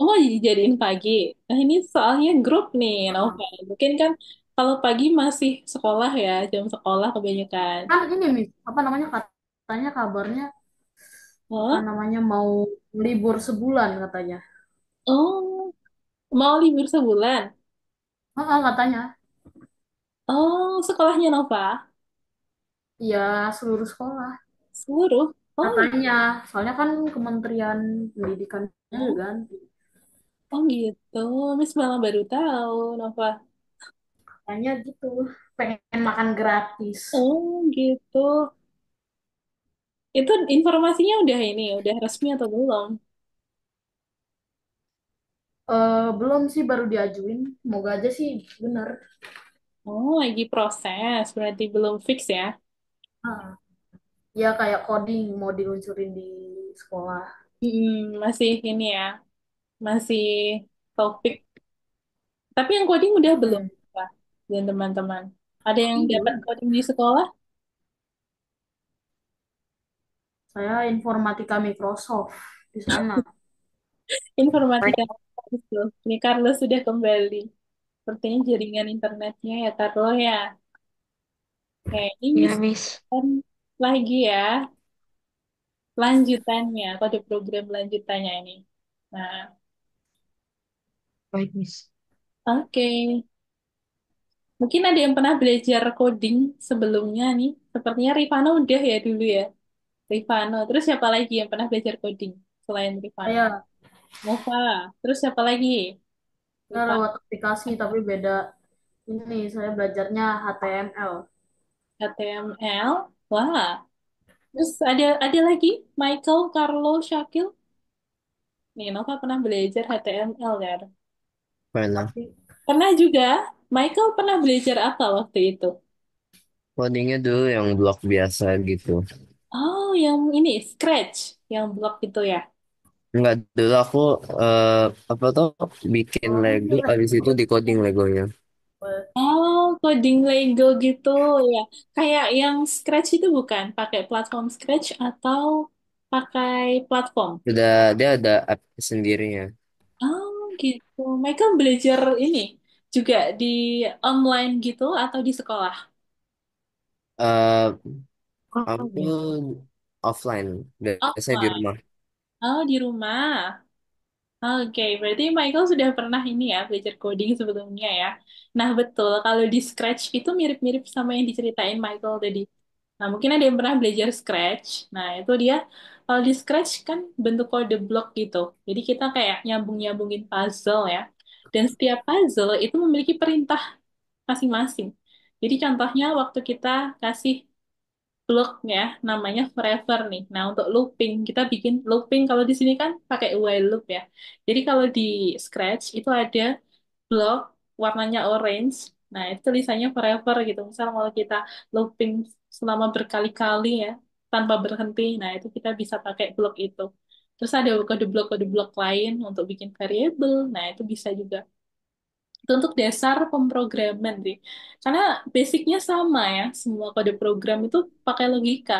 Oh, dijadiin pagi. Nah, ini soalnya grup nih, Heeh. Nova. Mungkin kan kalau pagi masih sekolah ya, jam sekolah kebanyakan. Kan ini nih, apa namanya katanya kabarnya apa Oh, namanya mau libur sebulan katanya. oh, mau libur sebulan. Heeh, katanya. Oh, sekolahnya Nova. Iya, seluruh sekolah. Seluruh. Oh, Katanya, soalnya kan Kementerian Pendidikannya juga gitu. ganti. Oh gitu. Miss malah baru tahu, Nova. Katanya gitu, pengen makan gratis. Oh, gitu. Itu informasinya udah ini, udah resmi atau belum? Belum sih, baru diajuin. Semoga aja sih bener. Oh, lagi proses. Berarti belum fix ya. Ah, ya kayak coding mau diluncurin di sekolah. Masih ini ya. Masih topik. Tapi yang coding udah belum, Mm-mm. Pak? Dan teman-teman. Ada yang dapat Belum. coding di sekolah? Saya informatika Microsoft di sana. Informatika. Betul. Ini Carlo sudah kembali. Sepertinya jaringan internetnya ya, Carlo ya. Oke, ini Iya, Miss. kan lagi ya, lanjutannya, kode program lanjutannya ini. Nah, Baik, Miss. oke. Mungkin ada yang pernah belajar coding sebelumnya nih. Sepertinya Rifano udah ya dulu ya. Rifano. Terus siapa lagi yang pernah belajar coding selain Rifano? Saya Nova. Terus siapa lagi? saya Lupa. lewat aplikasi tapi beda ini. Saya belajarnya HTML. HTML. Wah. Terus ada lagi Michael, Carlo, Shakil. Nih, Nova pernah belajar HTML kan? Pernah. Tapi Pernah juga. Michael pernah belajar apa waktu itu? Codingnya dulu yang blok biasa gitu. Oh, yang ini Scratch, yang blok itu ya. Enggak, dulu aku eh, apa tuh bikin oh Lego, ini habis itu di coding Legonya. Oh, coding Lego gitu ya. Kayak yang Scratch itu bukan pakai platform Scratch atau pakai platform? Dia ada app sendirinya. Oh, gitu. Michael belajar ini juga di online gitu atau di sekolah? eh oh aku gitu. offline, biasanya di Offline. rumah. Oh, di rumah. Oke, berarti Michael sudah pernah ini ya, belajar coding sebelumnya ya. Nah, betul. Kalau di Scratch itu mirip-mirip sama yang diceritain Michael tadi. Nah, mungkin ada yang pernah belajar Scratch. Nah, itu dia, kalau di Scratch kan bentuk kode blok gitu. Jadi kita kayak nyambung-nyambungin puzzle ya. Dan setiap puzzle itu memiliki perintah masing-masing. Jadi contohnya waktu kita kasih loop ya, namanya forever nih. Nah, untuk looping, kita bikin looping kalau di sini kan pakai while loop ya. Jadi kalau di Scratch itu ada blok warnanya orange. Nah, itu tulisannya forever gitu. Misal kalau kita looping selama berkali-kali ya, tanpa berhenti. Nah, itu kita bisa pakai blok itu. Terus ada kode blok lain untuk bikin variabel. Nah, itu bisa juga. Itu untuk dasar pemrograman sih. Karena basicnya sama ya, semua kode program itu pakai logika.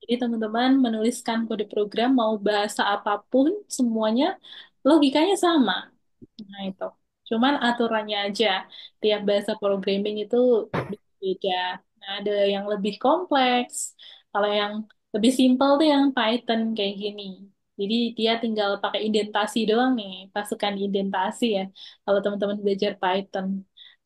Jadi teman-teman menuliskan kode program mau bahasa apapun, semuanya logikanya sama. Nah itu. Cuman aturannya aja, tiap bahasa programming itu beda. Nah, ada yang lebih kompleks. Kalau yang lebih simpel tuh yang Python kayak gini. Jadi dia tinggal pakai indentasi doang nih, pasukan indentasi ya. Kalau teman-teman belajar Python.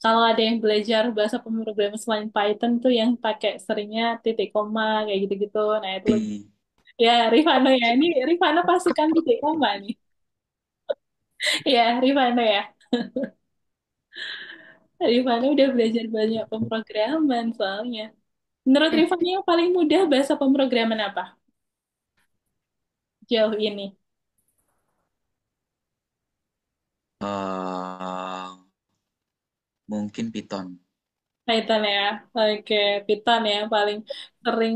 Kalau ada yang belajar bahasa pemrograman selain Python tuh yang pakai seringnya titik koma kayak gitu-gitu. Nah itu Pi. ya Rifano ya. Ini Rifano pasukan titik koma nih. Ya Rifano ya. Rifano udah belajar banyak pemrograman soalnya. Menurut Rifano yang paling mudah bahasa pemrograman apa? Jauh ini. eh mungkin Python. Python ya. Oke, Python ya paling sering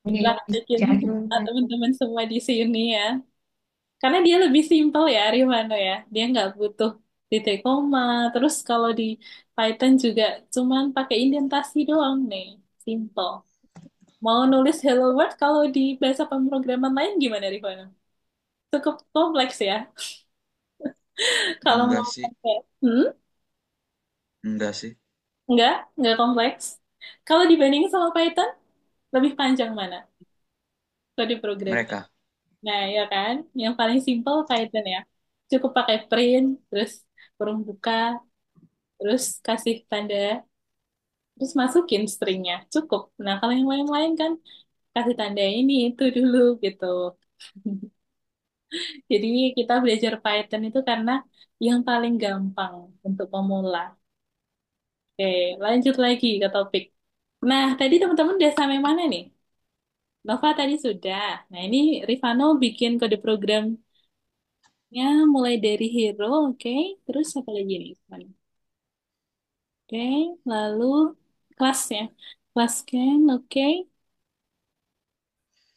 dipraktikin sama teman-teman semua di sini ya. Karena dia lebih simpel ya, Rifano ya. Dia nggak butuh titik koma. Terus kalau di Python juga cuman pakai indentasi doang nih. Simple. Mau nulis Hello World kalau di bahasa pemrograman lain gimana, Rifano? Cukup kompleks ya. Kalau Enggak mau sih, pakai, hmm? enggak sih. Enggak kompleks. Kalau dibandingin sama Python, lebih panjang mana? Kode programming. Mereka. Nah, ya kan? Yang paling simple Python ya. Cukup pakai print, terus kurung buka, terus kasih tanda, terus masukin stringnya. Cukup. Nah, kalau yang lain-lain kan kasih tanda ini, itu dulu gitu. Jadi kita belajar Python itu karena yang paling gampang untuk pemula. Oke, lanjut lagi ke topik. Nah, tadi teman-teman udah sampai mana nih? Nova tadi sudah. Nah, ini Rifano bikin kode programnya mulai dari hero, oke. Terus apa lagi nih? Rifano? Oke, lalu kelasnya. Kelas can, oke.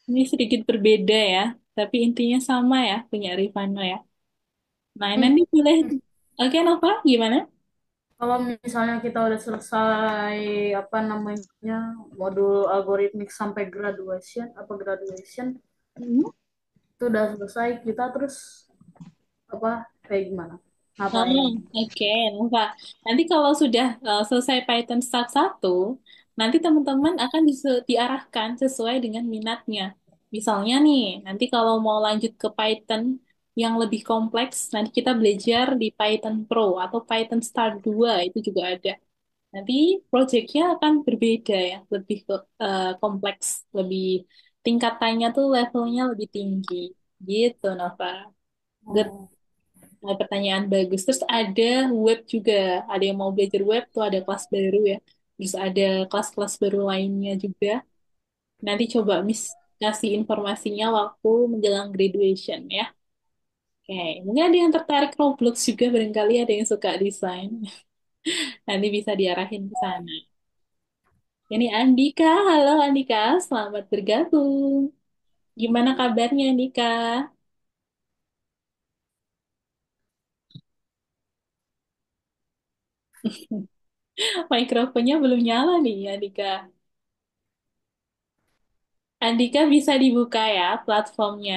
Ini sedikit berbeda ya, tapi intinya sama ya, punya Rifano ya. Nah, nanti boleh. Oke, Nova, gimana? Kalau misalnya kita udah selesai apa namanya modul algoritmik sampai graduation Hmm? itu udah selesai kita terus apa kayak gimana Oh, ngapain. oke, Nova. Nanti kalau sudah selesai Python Start 1, nanti teman-teman akan diarahkan sesuai dengan minatnya. Misalnya nih, nanti kalau mau lanjut ke Python yang lebih kompleks, nanti kita belajar di Python Pro atau Python Start 2, itu juga ada. Nanti projectnya akan berbeda ya, lebih kompleks, lebih tingkatannya tuh levelnya lebih tinggi. Gitu, Nova. Good. Oh, Nah, pertanyaan bagus. Terus ada web juga. Ada yang mau belajar web tuh ada kelas baru ya. Terus ada kelas-kelas baru lainnya juga. Nanti coba Miss kasih informasinya waktu menjelang graduation ya. Oke, mungkin ada yang tertarik Roblox juga barangkali ada yang suka desain. Nanti bisa diarahin ke sana. Ini Andika. Halo Andika, selamat bergabung. Gimana kabarnya Andika? Mikrofonnya belum nyala nih Andika. Andika bisa dibuka ya platformnya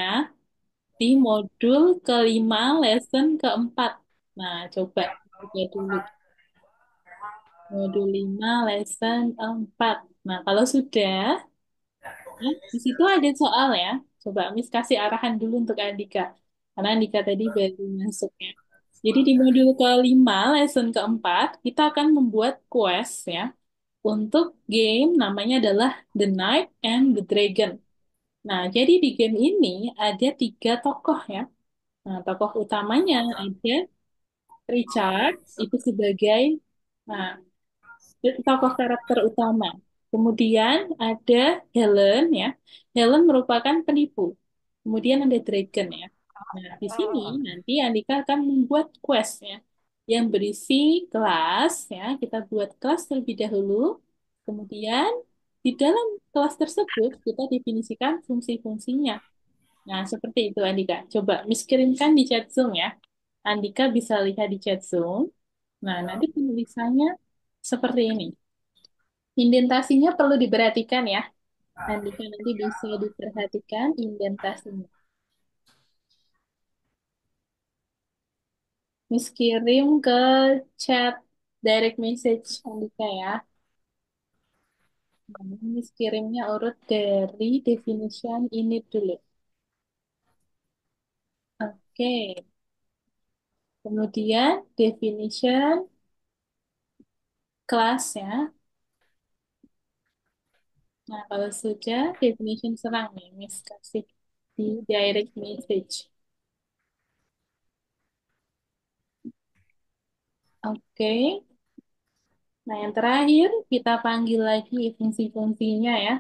di modul kelima lesson keempat. Nah, coba buka dulu. Modul 5 lesson 4. Nah, kalau sudah, ya, di situ ada soal ya. Coba Miss kasih arahan dulu untuk Andika. Karena Andika tadi baru masuknya. Jadi di modul kelima lesson keempat, kita akan membuat quest ya. Untuk game namanya adalah The Knight and the Dragon. Nah, jadi di game ini ada tiga tokoh ya. Nah, tokoh utamanya ada Richard, itu sebagai nah, itu tokoh karakter utama. Kemudian ada Helen ya. Helen merupakan penipu. Kemudian ada Dragon ya. Nah, di sini nanti Andika akan membuat quest ya yang berisi kelas ya. Kita buat kelas terlebih dahulu. Kemudian di di dalam kelas tersebut kita definisikan fungsi-fungsinya. Nah, seperti itu Andika. Coba Miss kirimkan di chat Zoom ya. Andika bisa lihat di chat Zoom. Nah, nanti penulisannya seperti ini. Indentasinya perlu diperhatikan ya. Andika nanti bisa diperhatikan indentasinya. Miss kirim ke chat direct message Andika ya. Nah, Miss kirimnya urut dari definition ini dulu. Oke. Kemudian definition kelas ya. Nah, kalau sudah definition serang nih, Miss kasih di direct message. Oke. Nah, yang terakhir kita panggil lagi fungsi-fungsinya ya.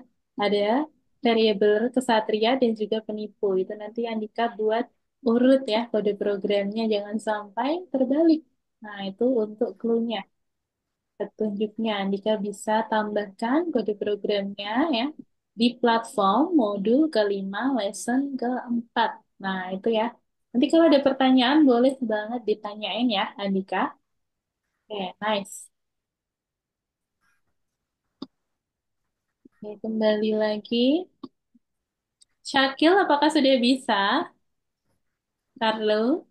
Ada variabel kesatria dan juga penipu. Itu nanti Andika buat urut ya kode programnya, jangan sampai terbalik. Nah, itu untuk clue-nya. Petunjuknya, Andika bisa tambahkan kode programnya ya di platform modul kelima lesson keempat. Nah, itu ya. Nanti kalau ada pertanyaan boleh banget ditanyain ya, Andika. Oke, nice. Oke, kembali lagi. Syakil, apakah sudah bisa? Carlo,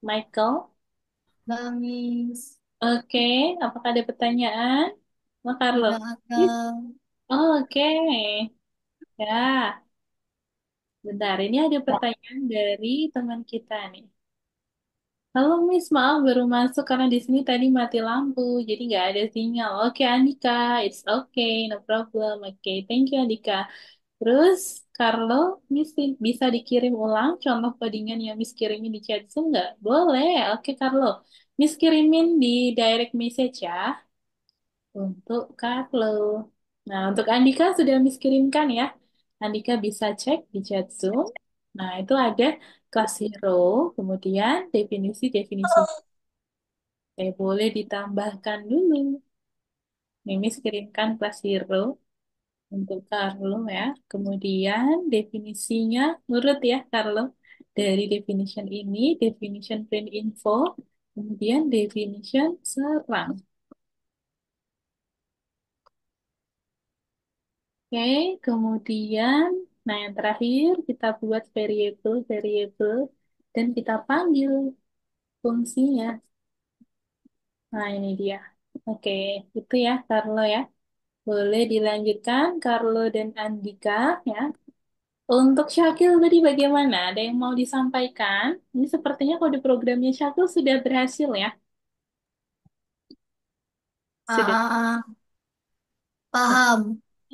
Michael. Gamis. Oke, apakah ada pertanyaan? Mas Carlo. Tidak ada. Oh, oke. Ya, bentar. Ini ada pertanyaan dari teman kita nih. Halo Miss, maaf baru masuk karena di sini tadi mati lampu, jadi nggak ada sinyal. Oke Andika, it's okay, no problem. Oke, thank you Andika. Terus, Carlo, Miss bisa dikirim ulang contoh codingan yang Miss kirimin di chat Zoom nggak? Boleh. Oke Carlo, Miss kirimin di direct message ya untuk Carlo. Nah, untuk Andika sudah Miss kirimkan ya. Andika bisa cek di chat Zoom. Nah, itu ada kelas hero, kemudian definisi-definisi. Boleh ditambahkan dulu. Mimis kirimkan kelas hero untuk Carlo ya. Kemudian definisinya nurut ya Carlo. Dari definition ini, definition print info, kemudian definition serang. Oke, kemudian, nah yang terakhir kita buat variable dan kita panggil fungsinya. Nah ini dia. Oke, itu ya Carlo ya. Boleh dilanjutkan, Carlo dan Andika ya. Untuk Syakil tadi bagaimana? Ada yang mau disampaikan? Ini sepertinya kode programnya Syakil sudah berhasil ya. Ah, Sudah. ah, ah. Paham.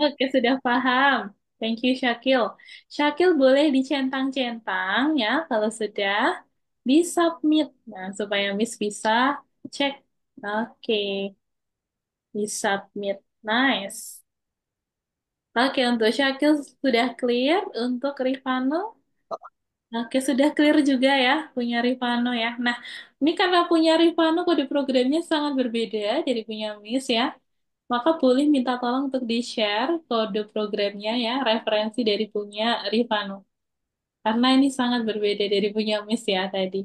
Oke, sudah paham. Thank you, Syakil. Syakil boleh dicentang-centang ya kalau sudah di-submit. Nah, supaya Miss bisa cek. Oke, di-submit. Nice. Oke, untuk Syakil sudah clear. Untuk Rifano, oke, sudah clear juga ya punya Rifano ya. Nah, ini karena punya Rifano kode programnya sangat berbeda dari punya Miss ya. Maka boleh minta tolong untuk di-share kode programnya ya, referensi dari punya Rifano. Karena ini sangat berbeda dari punya Miss ya tadi.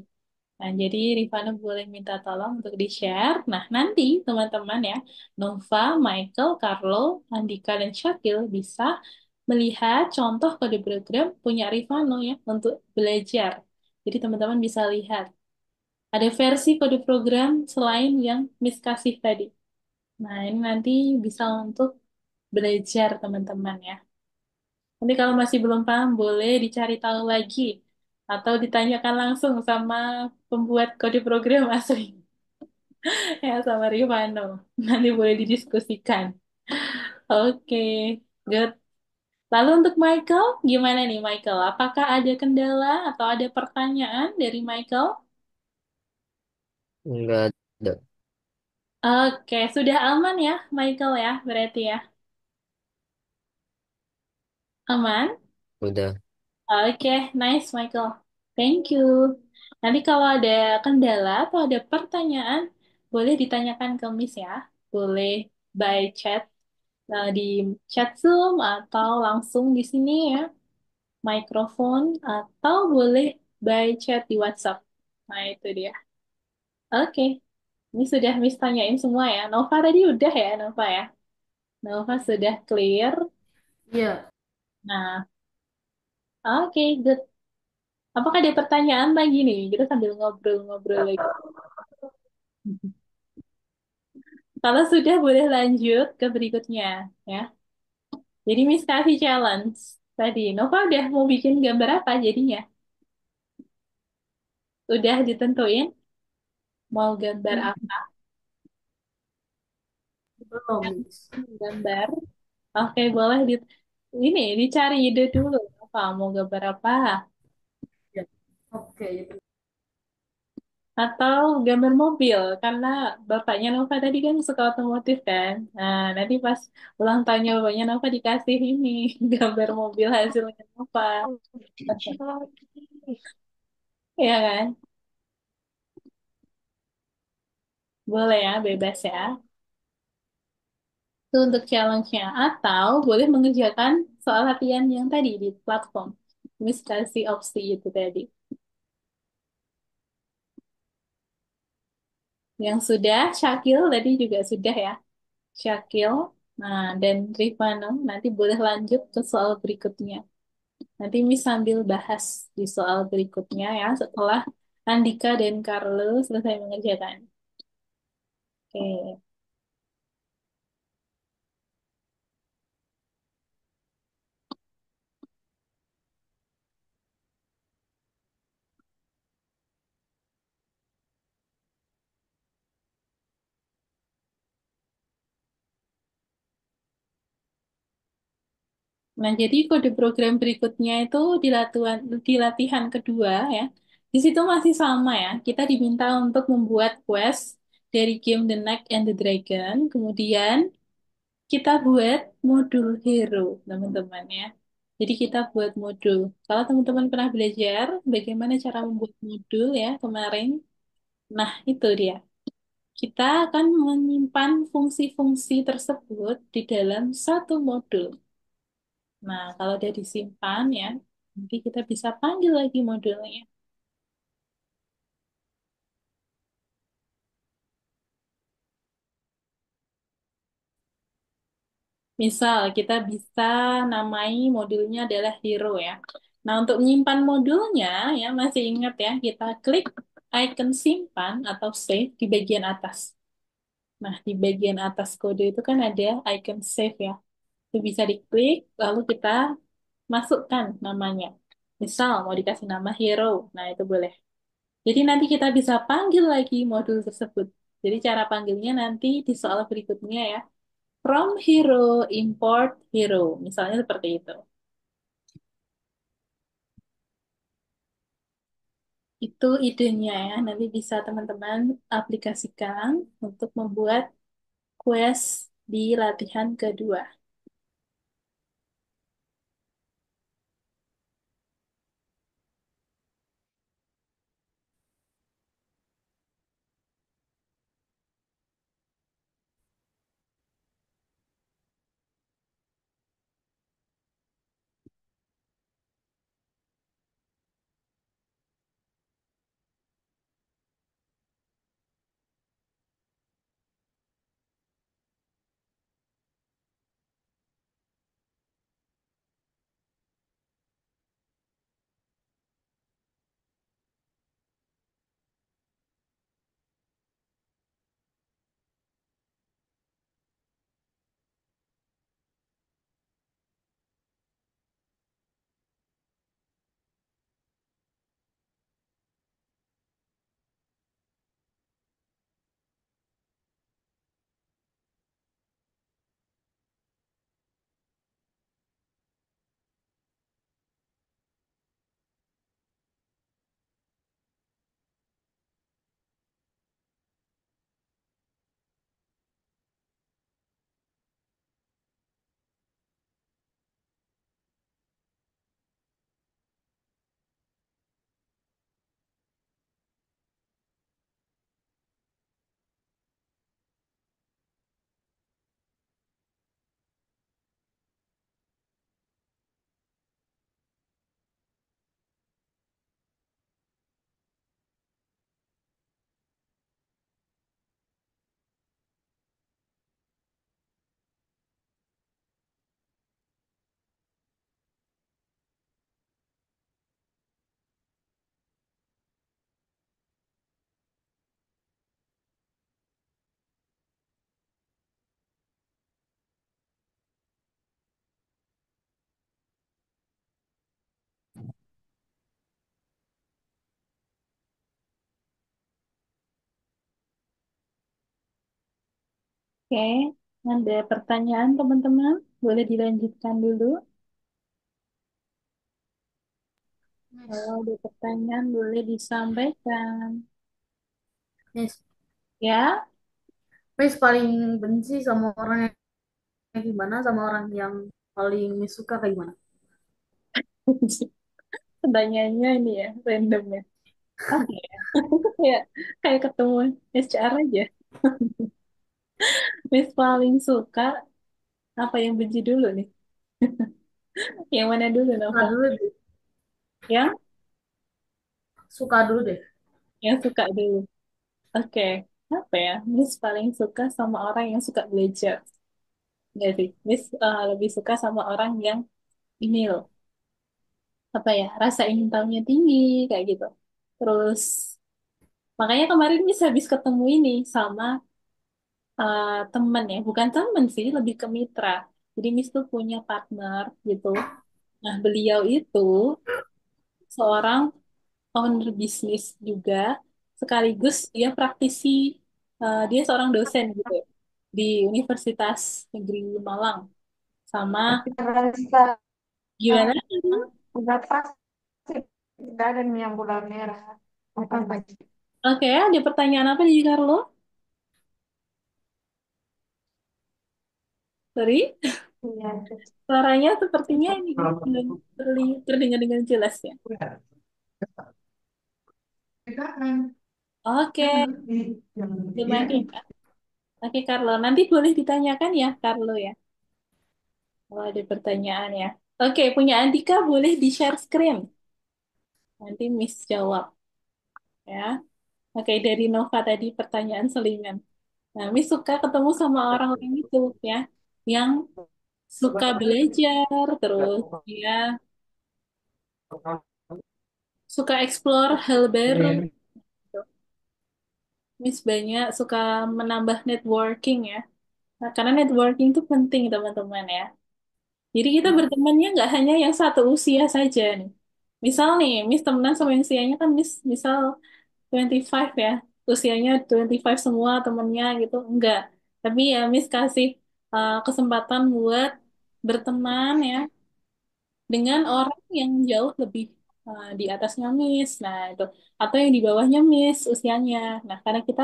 Nah, jadi Rifano boleh minta tolong untuk di-share. Nah, nanti teman-teman ya, Nova, Michael, Carlo, Andika, dan Syakil bisa melihat contoh kode program punya Rifano ya untuk belajar. Jadi teman-teman bisa lihat. Ada versi kode program selain yang Miss kasih tadi. Nah, ini nanti bisa untuk belajar teman-teman ya. Nanti kalau masih belum paham, boleh dicari tahu lagi. Atau ditanyakan langsung sama pembuat kode program asli. Ya, sama Rifano. Nanti boleh didiskusikan. Oke, good. Lalu untuk Michael, gimana nih Michael? Apakah ada kendala atau ada pertanyaan dari Michael? Enggak ada. Oke, sudah aman ya Michael ya, berarti ya. Aman? Udah. Oke, nice Michael. Thank you. Nanti kalau ada kendala atau ada pertanyaan, boleh ditanyakan ke Miss ya. Boleh by chat. Nah, di chat Zoom atau langsung di sini ya, mikrofon atau boleh by chat di WhatsApp. Nah, itu dia. Oke, ini sudah Miss tanyain semua ya. Nova tadi udah ya, Nova ya. Nova sudah clear. Iya, Nah, oke, good. Apakah ada pertanyaan lagi nih? Kita sambil ngobrol-ngobrol lagi. Kalau sudah, boleh lanjut ke berikutnya ya. Jadi Miss kasih challenge tadi. Nova udah mau bikin gambar apa jadinya? Udah ditentuin mau gambar apa? belum, Miss. Gambar. Oke, boleh ini dicari ide dulu. Apa mau gambar apa? Ya. Oke, itu. Atau gambar mobil karena bapaknya Nova tadi kan suka otomotif kan. Nah, nanti pas ulang tahunnya bapaknya Nova dikasih ini gambar mobil hasilnya Nova. Ya kan? Boleh ya, bebas ya. Itu untuk challenge-nya. Atau boleh mengerjakan soal latihan yang tadi di platform. Miss kasih opsi itu tadi. Yang sudah, Syakil tadi juga sudah ya. Syakil. Nah, dan Rifano nanti boleh lanjut ke soal berikutnya. Nanti Miss sambil bahas di soal berikutnya ya setelah Andika dan Carlo selesai mengerjakan. Oke. Nah, jadi kode program berikutnya itu di latihan kedua ya. Di situ masih sama ya. Kita diminta untuk membuat quest dari game The Knight and the Dragon. Kemudian kita buat modul hero, teman-teman ya. Jadi kita buat modul. Kalau teman-teman pernah belajar bagaimana cara membuat modul ya kemarin. Nah, itu dia. Kita akan menyimpan fungsi-fungsi tersebut di dalam satu modul. Nah, kalau udah disimpan ya, nanti kita bisa panggil lagi modulnya. Misal, kita bisa namai modulnya adalah hero ya. Nah, untuk menyimpan modulnya ya, masih ingat ya, kita klik icon simpan atau save di bagian atas. Nah, di bagian atas kode itu kan ada icon save ya. Itu bisa diklik, lalu kita masukkan namanya. Misal, mau dikasih nama hero. Nah, itu boleh. Jadi nanti kita bisa panggil lagi modul tersebut. Jadi cara panggilnya nanti di soal berikutnya ya. From hero, import hero. Misalnya seperti itu. Itu idenya ya. Nanti bisa teman-teman aplikasikan untuk membuat quest di latihan kedua. Oke, ada pertanyaan teman-teman? Boleh dilanjutkan dulu. Kalau Miss, ada pertanyaan boleh disampaikan. Miss, Ya, Miss paling benci sama orang yang kayak gimana, sama orang yang paling Miss suka kayak gimana? pertanyaannya ini ya, random ya. Apa ya? Kayak kayak ketemu HR aja. Miss paling suka apa yang benci dulu nih? Yang mana dulu, Suka Nova? dulu deh. Yang Suka dulu deh. yang suka dulu. Oke, apa ya? Miss paling suka sama orang yang suka belajar. Nggak sih? Miss lebih suka sama orang yang ini loh, apa ya? Rasa ingin tahunya tinggi kayak gitu. Terus makanya kemarin Miss habis ketemu ini sama temen ya, bukan temen sih, lebih ke mitra. Jadi Miss tuh punya partner gitu. Nah, beliau itu seorang owner bisnis juga, sekaligus dia praktisi, dia seorang dosen gitu di Universitas Negeri Malang. Sama Rasa gimana? berapa sih kita dan yang gula merah? Apa lagi? Oke, ada pertanyaan apa di Carlo? Sorry, Iya. suaranya sepertinya ini belum terdengar dengan jelas ya. Oke, belum ada ya. Oke, Carlo. Nanti boleh ditanyakan ya, Carlo ya. Kalau ada pertanyaan ya. Oke, punya Andika boleh di-share screen. Nanti Miss jawab ya. Oke, dari Nova tadi pertanyaan selingan. Nah, Miss suka ketemu sama orang-orang itu ya, yang suka belajar, terus dia suka explore hal baru. Gitu. Miss banyak suka menambah networking ya. Nah, karena networking itu penting teman-teman ya. Jadi kita bertemannya nggak hanya yang satu usia saja nih. Misal nih, Miss temenan sama yang usianya kan Miss misal 25 ya. Usianya 25 semua temennya gitu. Enggak. Tapi ya Miss kasih kesempatan buat berteman ya dengan orang yang jauh lebih di atasnya Miss. Nah, itu. Atau yang di bawahnya Miss usianya. Nah, karena kita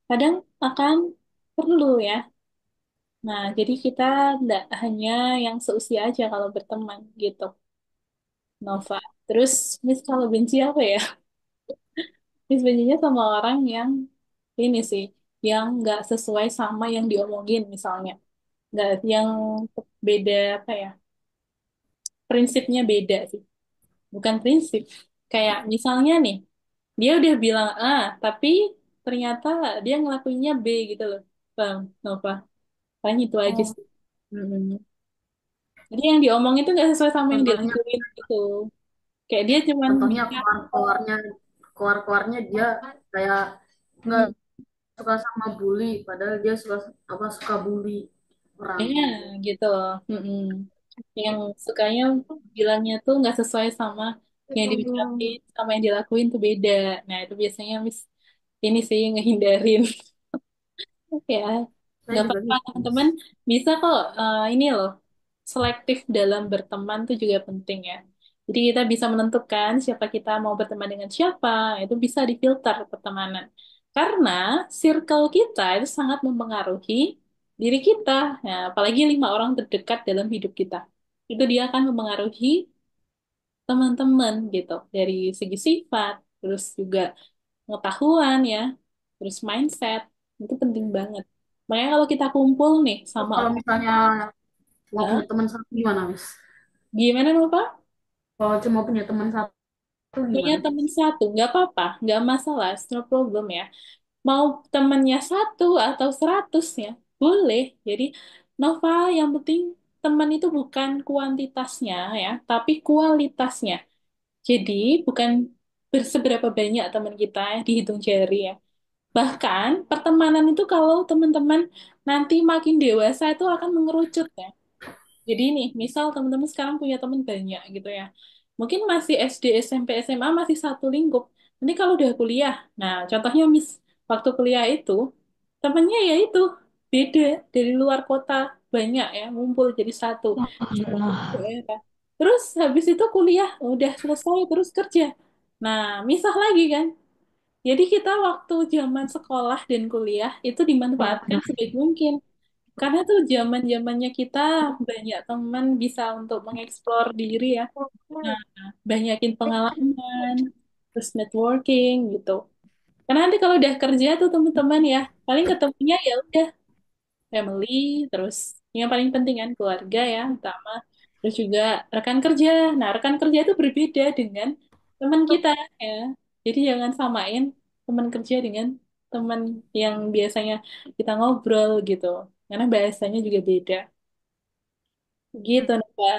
kadang akan perlu ya. Nah, jadi kita tidak hanya yang seusia aja kalau berteman gitu. Nova. Terus Miss kalau benci apa ya? Miss bencinya sama orang yang ini sih, yang nggak sesuai sama yang diomongin misalnya. Nggak yang beda apa ya? Prinsipnya beda sih. Bukan prinsip. Kayak misalnya nih, dia udah bilang A, tapi ternyata dia ngelakuinnya B gitu loh. Bang, Nova. Paling itu aja Oh, sih. Mm-mm. Jadi yang diomong itu nggak sesuai sama yang contohnya, dilakuin gitu. Kayak dia cuman contohnya bisa. keluar-keluarnya dia kayak nggak Hmm. suka sama bully, padahal dia suka apa suka bully orang. Iya, gitu. Mm-mm. Yang sukanya bilangnya tuh nggak sesuai sama yang diucapin sama yang dilakuin tuh beda. Nah, itu biasanya Miss ini sih ngehindarin. Ya, Saya nggak juga apa-apa gitu, Miss. teman-teman. Bisa kok ini loh, selektif dalam berteman tuh juga penting ya. Jadi kita bisa menentukan siapa kita mau berteman dengan siapa, itu bisa difilter pertemanan. Karena circle kita itu sangat mempengaruhi diri kita. Nah, apalagi 5 orang terdekat dalam hidup kita. Itu dia akan mempengaruhi teman-teman gitu. Dari segi sifat, terus juga pengetahuan ya, terus mindset, itu penting banget. Makanya kalau kita kumpul nih Terus sama kalau orang, misalnya cuma ya, punya teman satu gimana, Miss? gimana nih Pak? Kalau cuma punya teman satu Punya gimana? teman satu, nggak apa-apa, nggak masalah, no problem ya. Mau temennya 1 atau 100 ya, boleh. Jadi Nova, yang penting teman itu bukan kuantitasnya ya, tapi kualitasnya. Jadi bukan seberapa banyak teman kita ya, dihitung jari ya. Bahkan pertemanan itu kalau teman-teman nanti makin dewasa itu akan mengerucut ya. Jadi nih, misal teman-teman sekarang punya teman banyak gitu ya. Mungkin masih SD, SMP, SMA masih satu lingkup. Nanti kalau udah kuliah, nah contohnya waktu kuliah itu temennya ya itu. beda dari luar kota banyak ya ngumpul jadi satu daerah. Terus habis itu kuliah udah selesai terus kerja. Nah, misah lagi kan. Jadi kita waktu zaman sekolah dan kuliah itu dimanfaatkan sebaik mungkin. Karena tuh zaman-zamannya kita banyak teman bisa untuk mengeksplor diri ya. Nah, banyakin pengalaman, terus networking gitu. Karena nanti kalau udah kerja tuh teman-teman ya, paling ketemunya ya udah family, terus yang paling penting kan keluarga ya utama, terus juga rekan kerja. Nah, rekan kerja itu berbeda dengan teman kita ya. Jadi jangan samain teman kerja dengan teman yang biasanya kita ngobrol gitu, karena bahasanya juga beda. Gitu, Nova.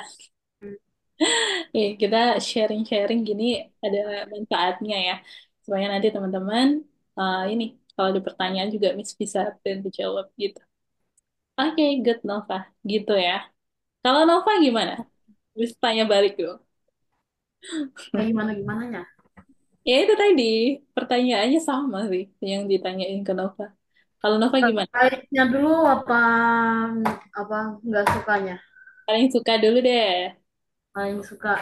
Kita sharing-sharing gini ada manfaatnya ya. Supaya nanti teman-teman ini kalau ada pertanyaan juga Miss bisa bantu jawab gitu. Oke, good Nova. Gitu ya. Kalau Nova gimana? Bisa tanya balik dong. Kayak gimana gimananya? Ya itu tadi pertanyaannya sama sih yang ditanyain ke Nova. Kalau Nova gimana? Baiknya dulu apa nggak sukanya? Paling suka dulu deh. Paling suka,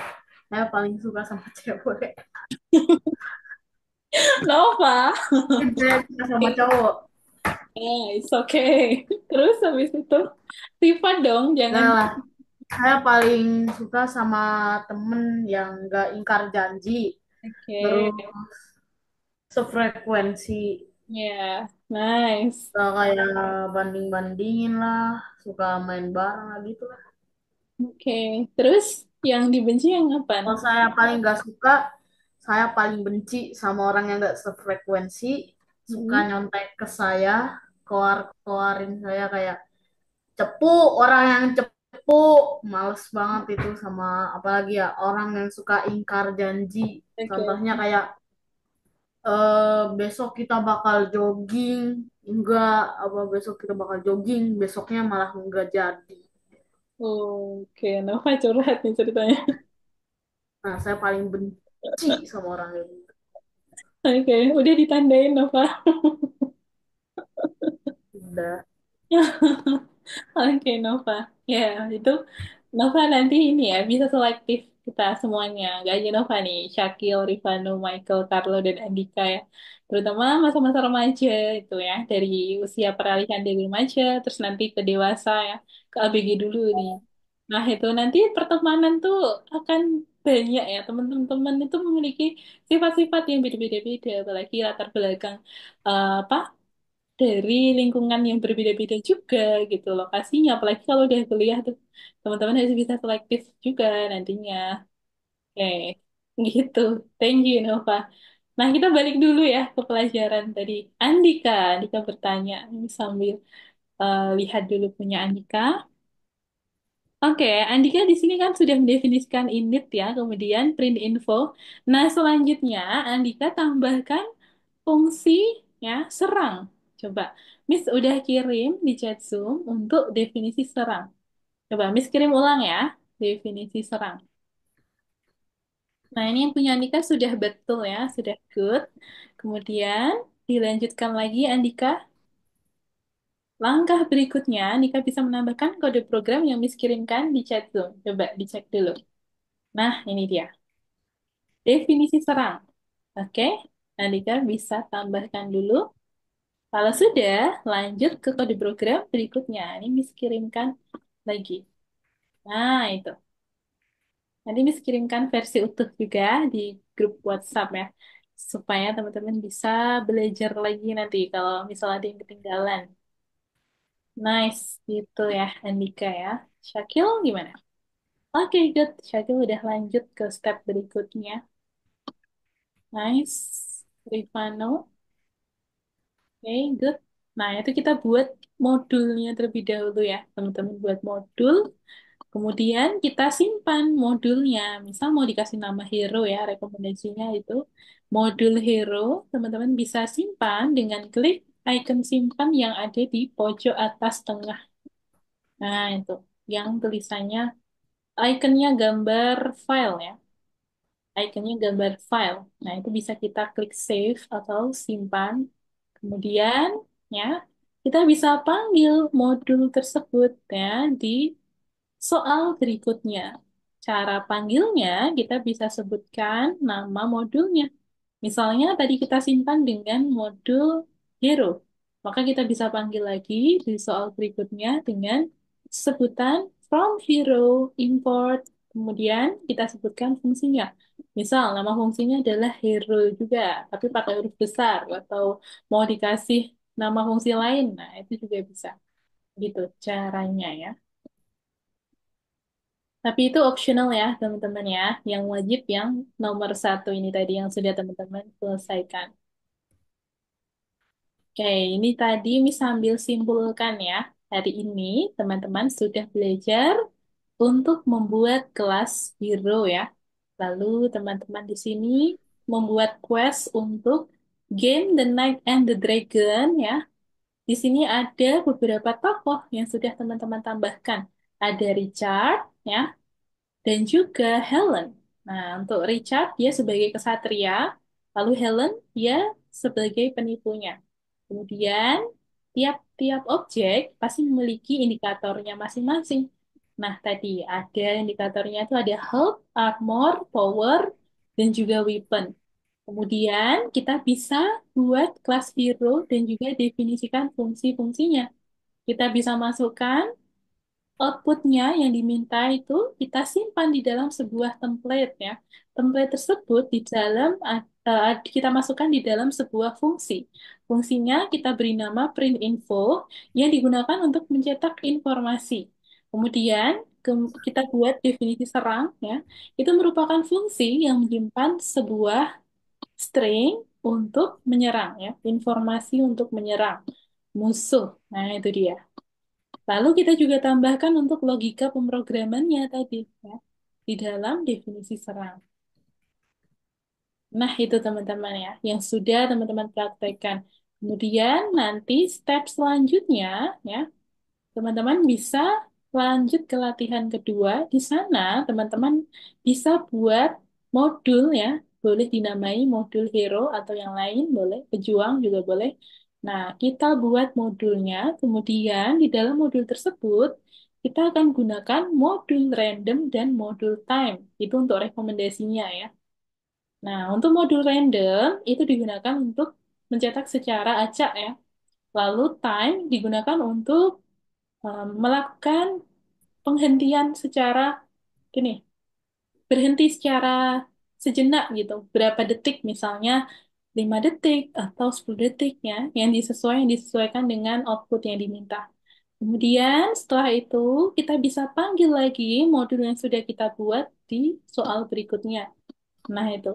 saya paling suka sama cewek. Nova. Saya suka sama cowok. It's okay. Terus habis itu sifat dong, jangan. Enggak lah, saya paling suka sama temen yang nggak ingkar janji, Oke. terus sefrekuensi, Ya, nice. suka kayak banding-bandingin lah, suka main bareng lah gitu lah. Oke. Terus yang dibenci yang apa? Kalau saya paling nggak suka, saya paling benci sama orang yang nggak sefrekuensi, suka Hmm. nyontek ke saya, keluarin saya kayak cepu, orang yang cepu, males banget itu sama apalagi ya orang yang suka ingkar janji. Oke. Contohnya kayak besok kita bakal jogging, enggak apa besok kita bakal jogging, besoknya malah enggak jadi. Oke, Nova curhat nih ceritanya. Nah, saya paling benci sama orang ini. Oke, udah ditandain Nova. Udah. Oke, Nova. Ya, itu Nova nanti ini ya, bisa selektif kita semuanya. Gak aja Nova nih, Syakil, Rifano, Michael, Carlo, dan Andika ya. Terutama masa-masa remaja itu ya, dari usia peralihan dari remaja, terus nanti ke dewasa ya, ke ABG dulu nih. Nah, itu nanti pertemanan tuh akan banyak ya, teman-teman itu memiliki sifat-sifat yang beda-beda, apalagi latar belakang apa dari lingkungan yang berbeda-beda juga gitu lokasinya apalagi kalau udah kuliah tuh teman-teman harus bisa selektif juga nantinya oke gitu thank you Nova. Nah kita balik dulu ya ke pelajaran tadi. Andika bertanya. Ini sambil lihat dulu punya Andika. Oke, Andika di sini kan sudah mendefinisikan init ya, kemudian print info. Nah, selanjutnya Andika tambahkan fungsi ya serang. Coba, Miss udah kirim di chat Zoom untuk definisi serang. Coba Miss kirim ulang ya, definisi serang. Nah, ini yang punya Andika sudah betul ya, sudah good. Kemudian dilanjutkan lagi Andika. Langkah berikutnya, Andika bisa menambahkan kode program yang Miss kirimkan di chat Zoom. Coba dicek dulu. Nah, ini dia. Definisi serang. Oke, Andika bisa tambahkan dulu. Kalau sudah, lanjut ke kode program berikutnya. Ini Miss kirimkan lagi. Nah, itu. Nanti Miss kirimkan versi utuh juga di grup WhatsApp ya. Supaya teman-teman bisa belajar lagi nanti kalau misalnya ada yang ketinggalan. Nice, gitu ya Andika ya. Syakil gimana? Oke, good. Syakil udah lanjut ke step berikutnya. Nice. Rifano. Oke, good. Nah, itu kita buat modulnya terlebih dahulu ya. Teman-teman buat modul. Kemudian kita simpan modulnya. Misal mau dikasih nama hero ya, rekomendasinya itu modul hero. Teman-teman bisa simpan dengan klik icon simpan yang ada di pojok atas tengah. Nah, itu yang tulisannya ikonnya gambar file ya. Ikonnya gambar file. Nah, itu bisa kita klik save atau simpan. Kemudian ya, kita bisa panggil modul tersebut ya di soal berikutnya. Cara panggilnya kita bisa sebutkan nama modulnya. Misalnya tadi kita simpan dengan modul hero, maka kita bisa panggil lagi di soal berikutnya dengan sebutan from hero, import, kemudian kita sebutkan fungsinya. Misal nama fungsinya adalah hero juga, tapi pakai huruf besar, atau mau dikasih nama fungsi lain, nah itu juga bisa. Gitu caranya ya. Tapi itu optional ya, teman-teman ya. Yang wajib yang nomor satu ini tadi yang sudah teman-teman selesaikan. Oke, ini tadi Miss sambil simpulkan ya. Hari ini teman-teman sudah belajar untuk membuat kelas hero ya. Lalu teman-teman di sini membuat quest untuk game The Knight and the Dragon ya. Di sini ada beberapa tokoh yang sudah teman-teman tambahkan. Ada Richard ya, dan juga Helen. Nah, untuk Richard dia sebagai kesatria, lalu Helen dia sebagai penipunya. Kemudian tiap-tiap objek pasti memiliki indikatornya masing-masing. Nah, tadi ada indikatornya itu ada health, armor, power, dan juga weapon. Kemudian kita bisa buat kelas hero dan juga definisikan fungsi-fungsinya. Kita bisa masukkan outputnya yang diminta itu kita simpan di dalam sebuah template ya. Template tersebut di dalam kita masukkan di dalam sebuah fungsi. Fungsinya kita beri nama print info yang digunakan untuk mencetak informasi. Kemudian kita buat definisi serang ya. Itu merupakan fungsi yang menyimpan sebuah string untuk menyerang ya, informasi untuk menyerang musuh. Nah, itu dia. Lalu kita juga tambahkan untuk logika pemrogramannya tadi, ya, di dalam definisi serang. Nah, itu teman-teman ya, yang sudah teman-teman praktekkan. Kemudian nanti step selanjutnya, ya, teman-teman bisa lanjut ke latihan kedua. Di sana, teman-teman bisa buat modul ya, boleh dinamai modul hero atau yang lain, boleh, pejuang juga boleh. Nah, kita buat modulnya, kemudian di dalam modul tersebut, kita akan gunakan modul random dan modul time. Itu untuk rekomendasinya ya. Nah, untuk modul random, itu digunakan untuk mencetak secara acak ya. Lalu time digunakan untuk melakukan penghentian secara gini, berhenti secara sejenak gitu, berapa detik misalnya 5 detik atau 10 detik ya, yang disesuaikan dengan output yang diminta. Kemudian setelah itu kita bisa panggil lagi modul yang sudah kita buat di soal berikutnya. Nah, itu.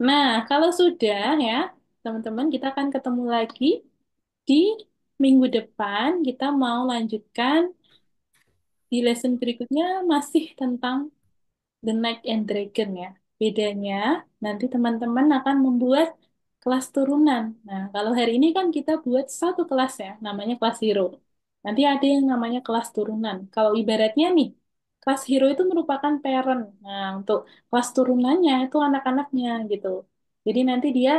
Nah, kalau sudah ya, teman-teman, kita akan ketemu lagi di minggu depan. Kita mau lanjutkan di lesson berikutnya masih tentang The Knight and Dragon ya. Bedanya nanti teman-teman akan membuat kelas turunan. Nah, kalau hari ini kan kita buat satu kelas ya, namanya kelas hero. Nanti ada yang namanya kelas turunan. Kalau ibaratnya nih, kelas hero itu merupakan parent. Nah, untuk kelas turunannya itu anak-anaknya gitu. Jadi nanti dia,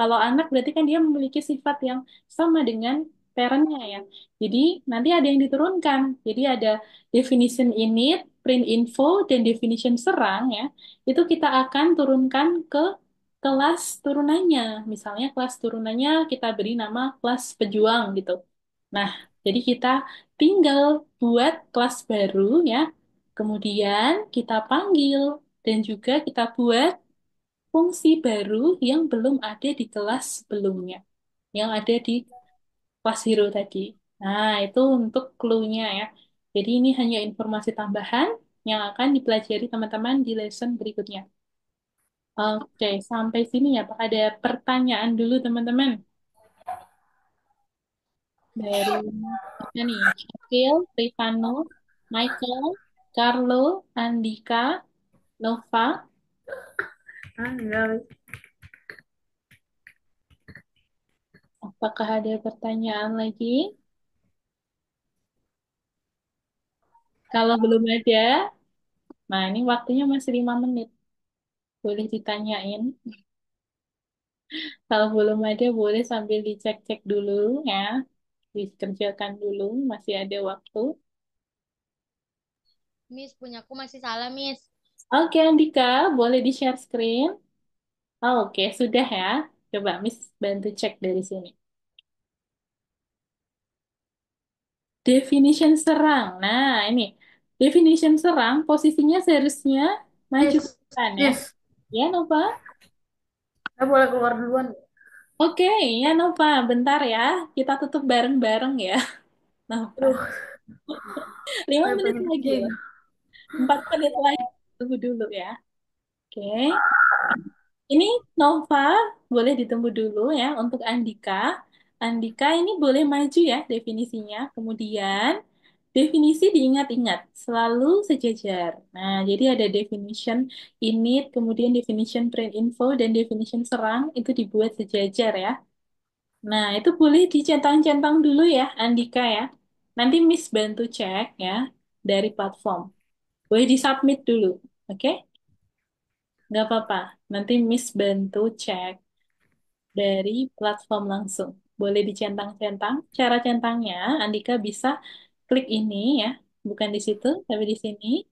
kalau anak berarti kan dia memiliki sifat yang sama dengan parentnya ya. Jadi nanti ada yang diturunkan. Jadi ada definition init, print info, dan definition serang ya, itu kita akan turunkan ke kelas turunannya. Misalnya kelas turunannya kita beri nama kelas pejuang gitu. Nah, jadi kita tinggal buat kelas baru ya, kemudian kita panggil dan juga kita buat fungsi baru yang belum ada di kelas sebelumnya, yang ada di kelas hero tadi. Nah, itu untuk clue-nya ya. Jadi ini hanya informasi tambahan yang akan dipelajari teman-teman di lesson berikutnya. Oke, sampai sini ya, Pak. Ada pertanyaan dulu teman-teman. Dari apa nih? Shakil, Rifano, Michael, Carlo, Andika, Nova. Ah, enggak. Apakah ada pertanyaan lagi? Kalau belum ada, nah ini waktunya masih 5 menit. Boleh ditanyain. Kalau belum ada, boleh sambil dicek-cek dulu ya. Dikerjakan dulu, masih ada waktu. Miss, punyaku masih salah, Miss. Oke, Andika, boleh di-share screen? Oh, oke, sudah ya. Coba Miss bantu cek dari sini. Definition serang. Nah, ini. Definition serang, posisinya seharusnya maju ke Miss, depan ya. Miss, Ya, Nova? saya boleh keluar duluan. Oke, ya Nova, bentar ya. Kita tutup bareng-bareng ya, Nova. Aduh, 5 menit pengen lagi izin. loh. 4 menit lagi. Tunggu dulu ya. Oke. Ini Nova, boleh ditunggu dulu ya untuk Andika. Andika ini boleh maju ya definisinya. Kemudian definisi diingat-ingat, selalu sejajar. Nah, jadi ada definition init, kemudian definition print info, dan definition serang itu dibuat sejajar ya. Nah, itu boleh dicentang-centang dulu ya, Andika ya. Nanti Miss bantu cek ya dari platform. Boleh disubmit dulu, oke? Nggak apa-apa. Nanti Miss bantu cek dari platform langsung. Boleh dicentang-centang. Cara centangnya, Andika bisa klik ini ya. Bukan di situ, tapi di sini.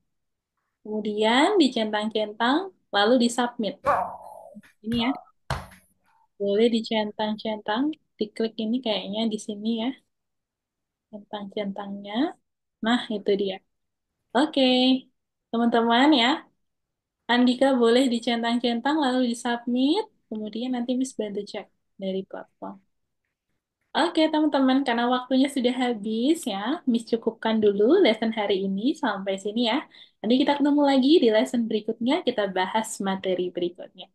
Kemudian dicentang-centang, lalu disubmit. Ini ya. Boleh dicentang-centang, diklik ini kayaknya di sini ya. Centang-centangnya. Nah, itu dia. Oke, teman-teman ya. Andika boleh dicentang-centang, lalu disubmit. Kemudian nanti Miss bantu cek dari platform. Oke, teman-teman, karena waktunya sudah habis ya, Miss cukupkan dulu lesson hari ini sampai sini ya. Nanti kita ketemu lagi di lesson berikutnya, kita bahas materi berikutnya.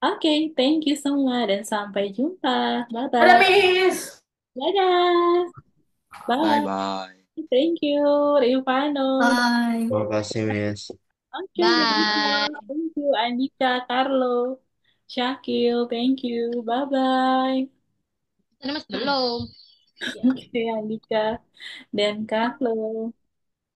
Oke, thank you semua dan sampai jumpa. Ada Bye-bye. Miss. Dadah. Bye. Bye-bye. Thank you, Rifano. Bye. Terima kasih, Miss. Oke, Bye. thank you, Andika, Carlo, Syakil, thank you. Bye-bye. Ini Mas belum. Oke, Andika dan Carlo.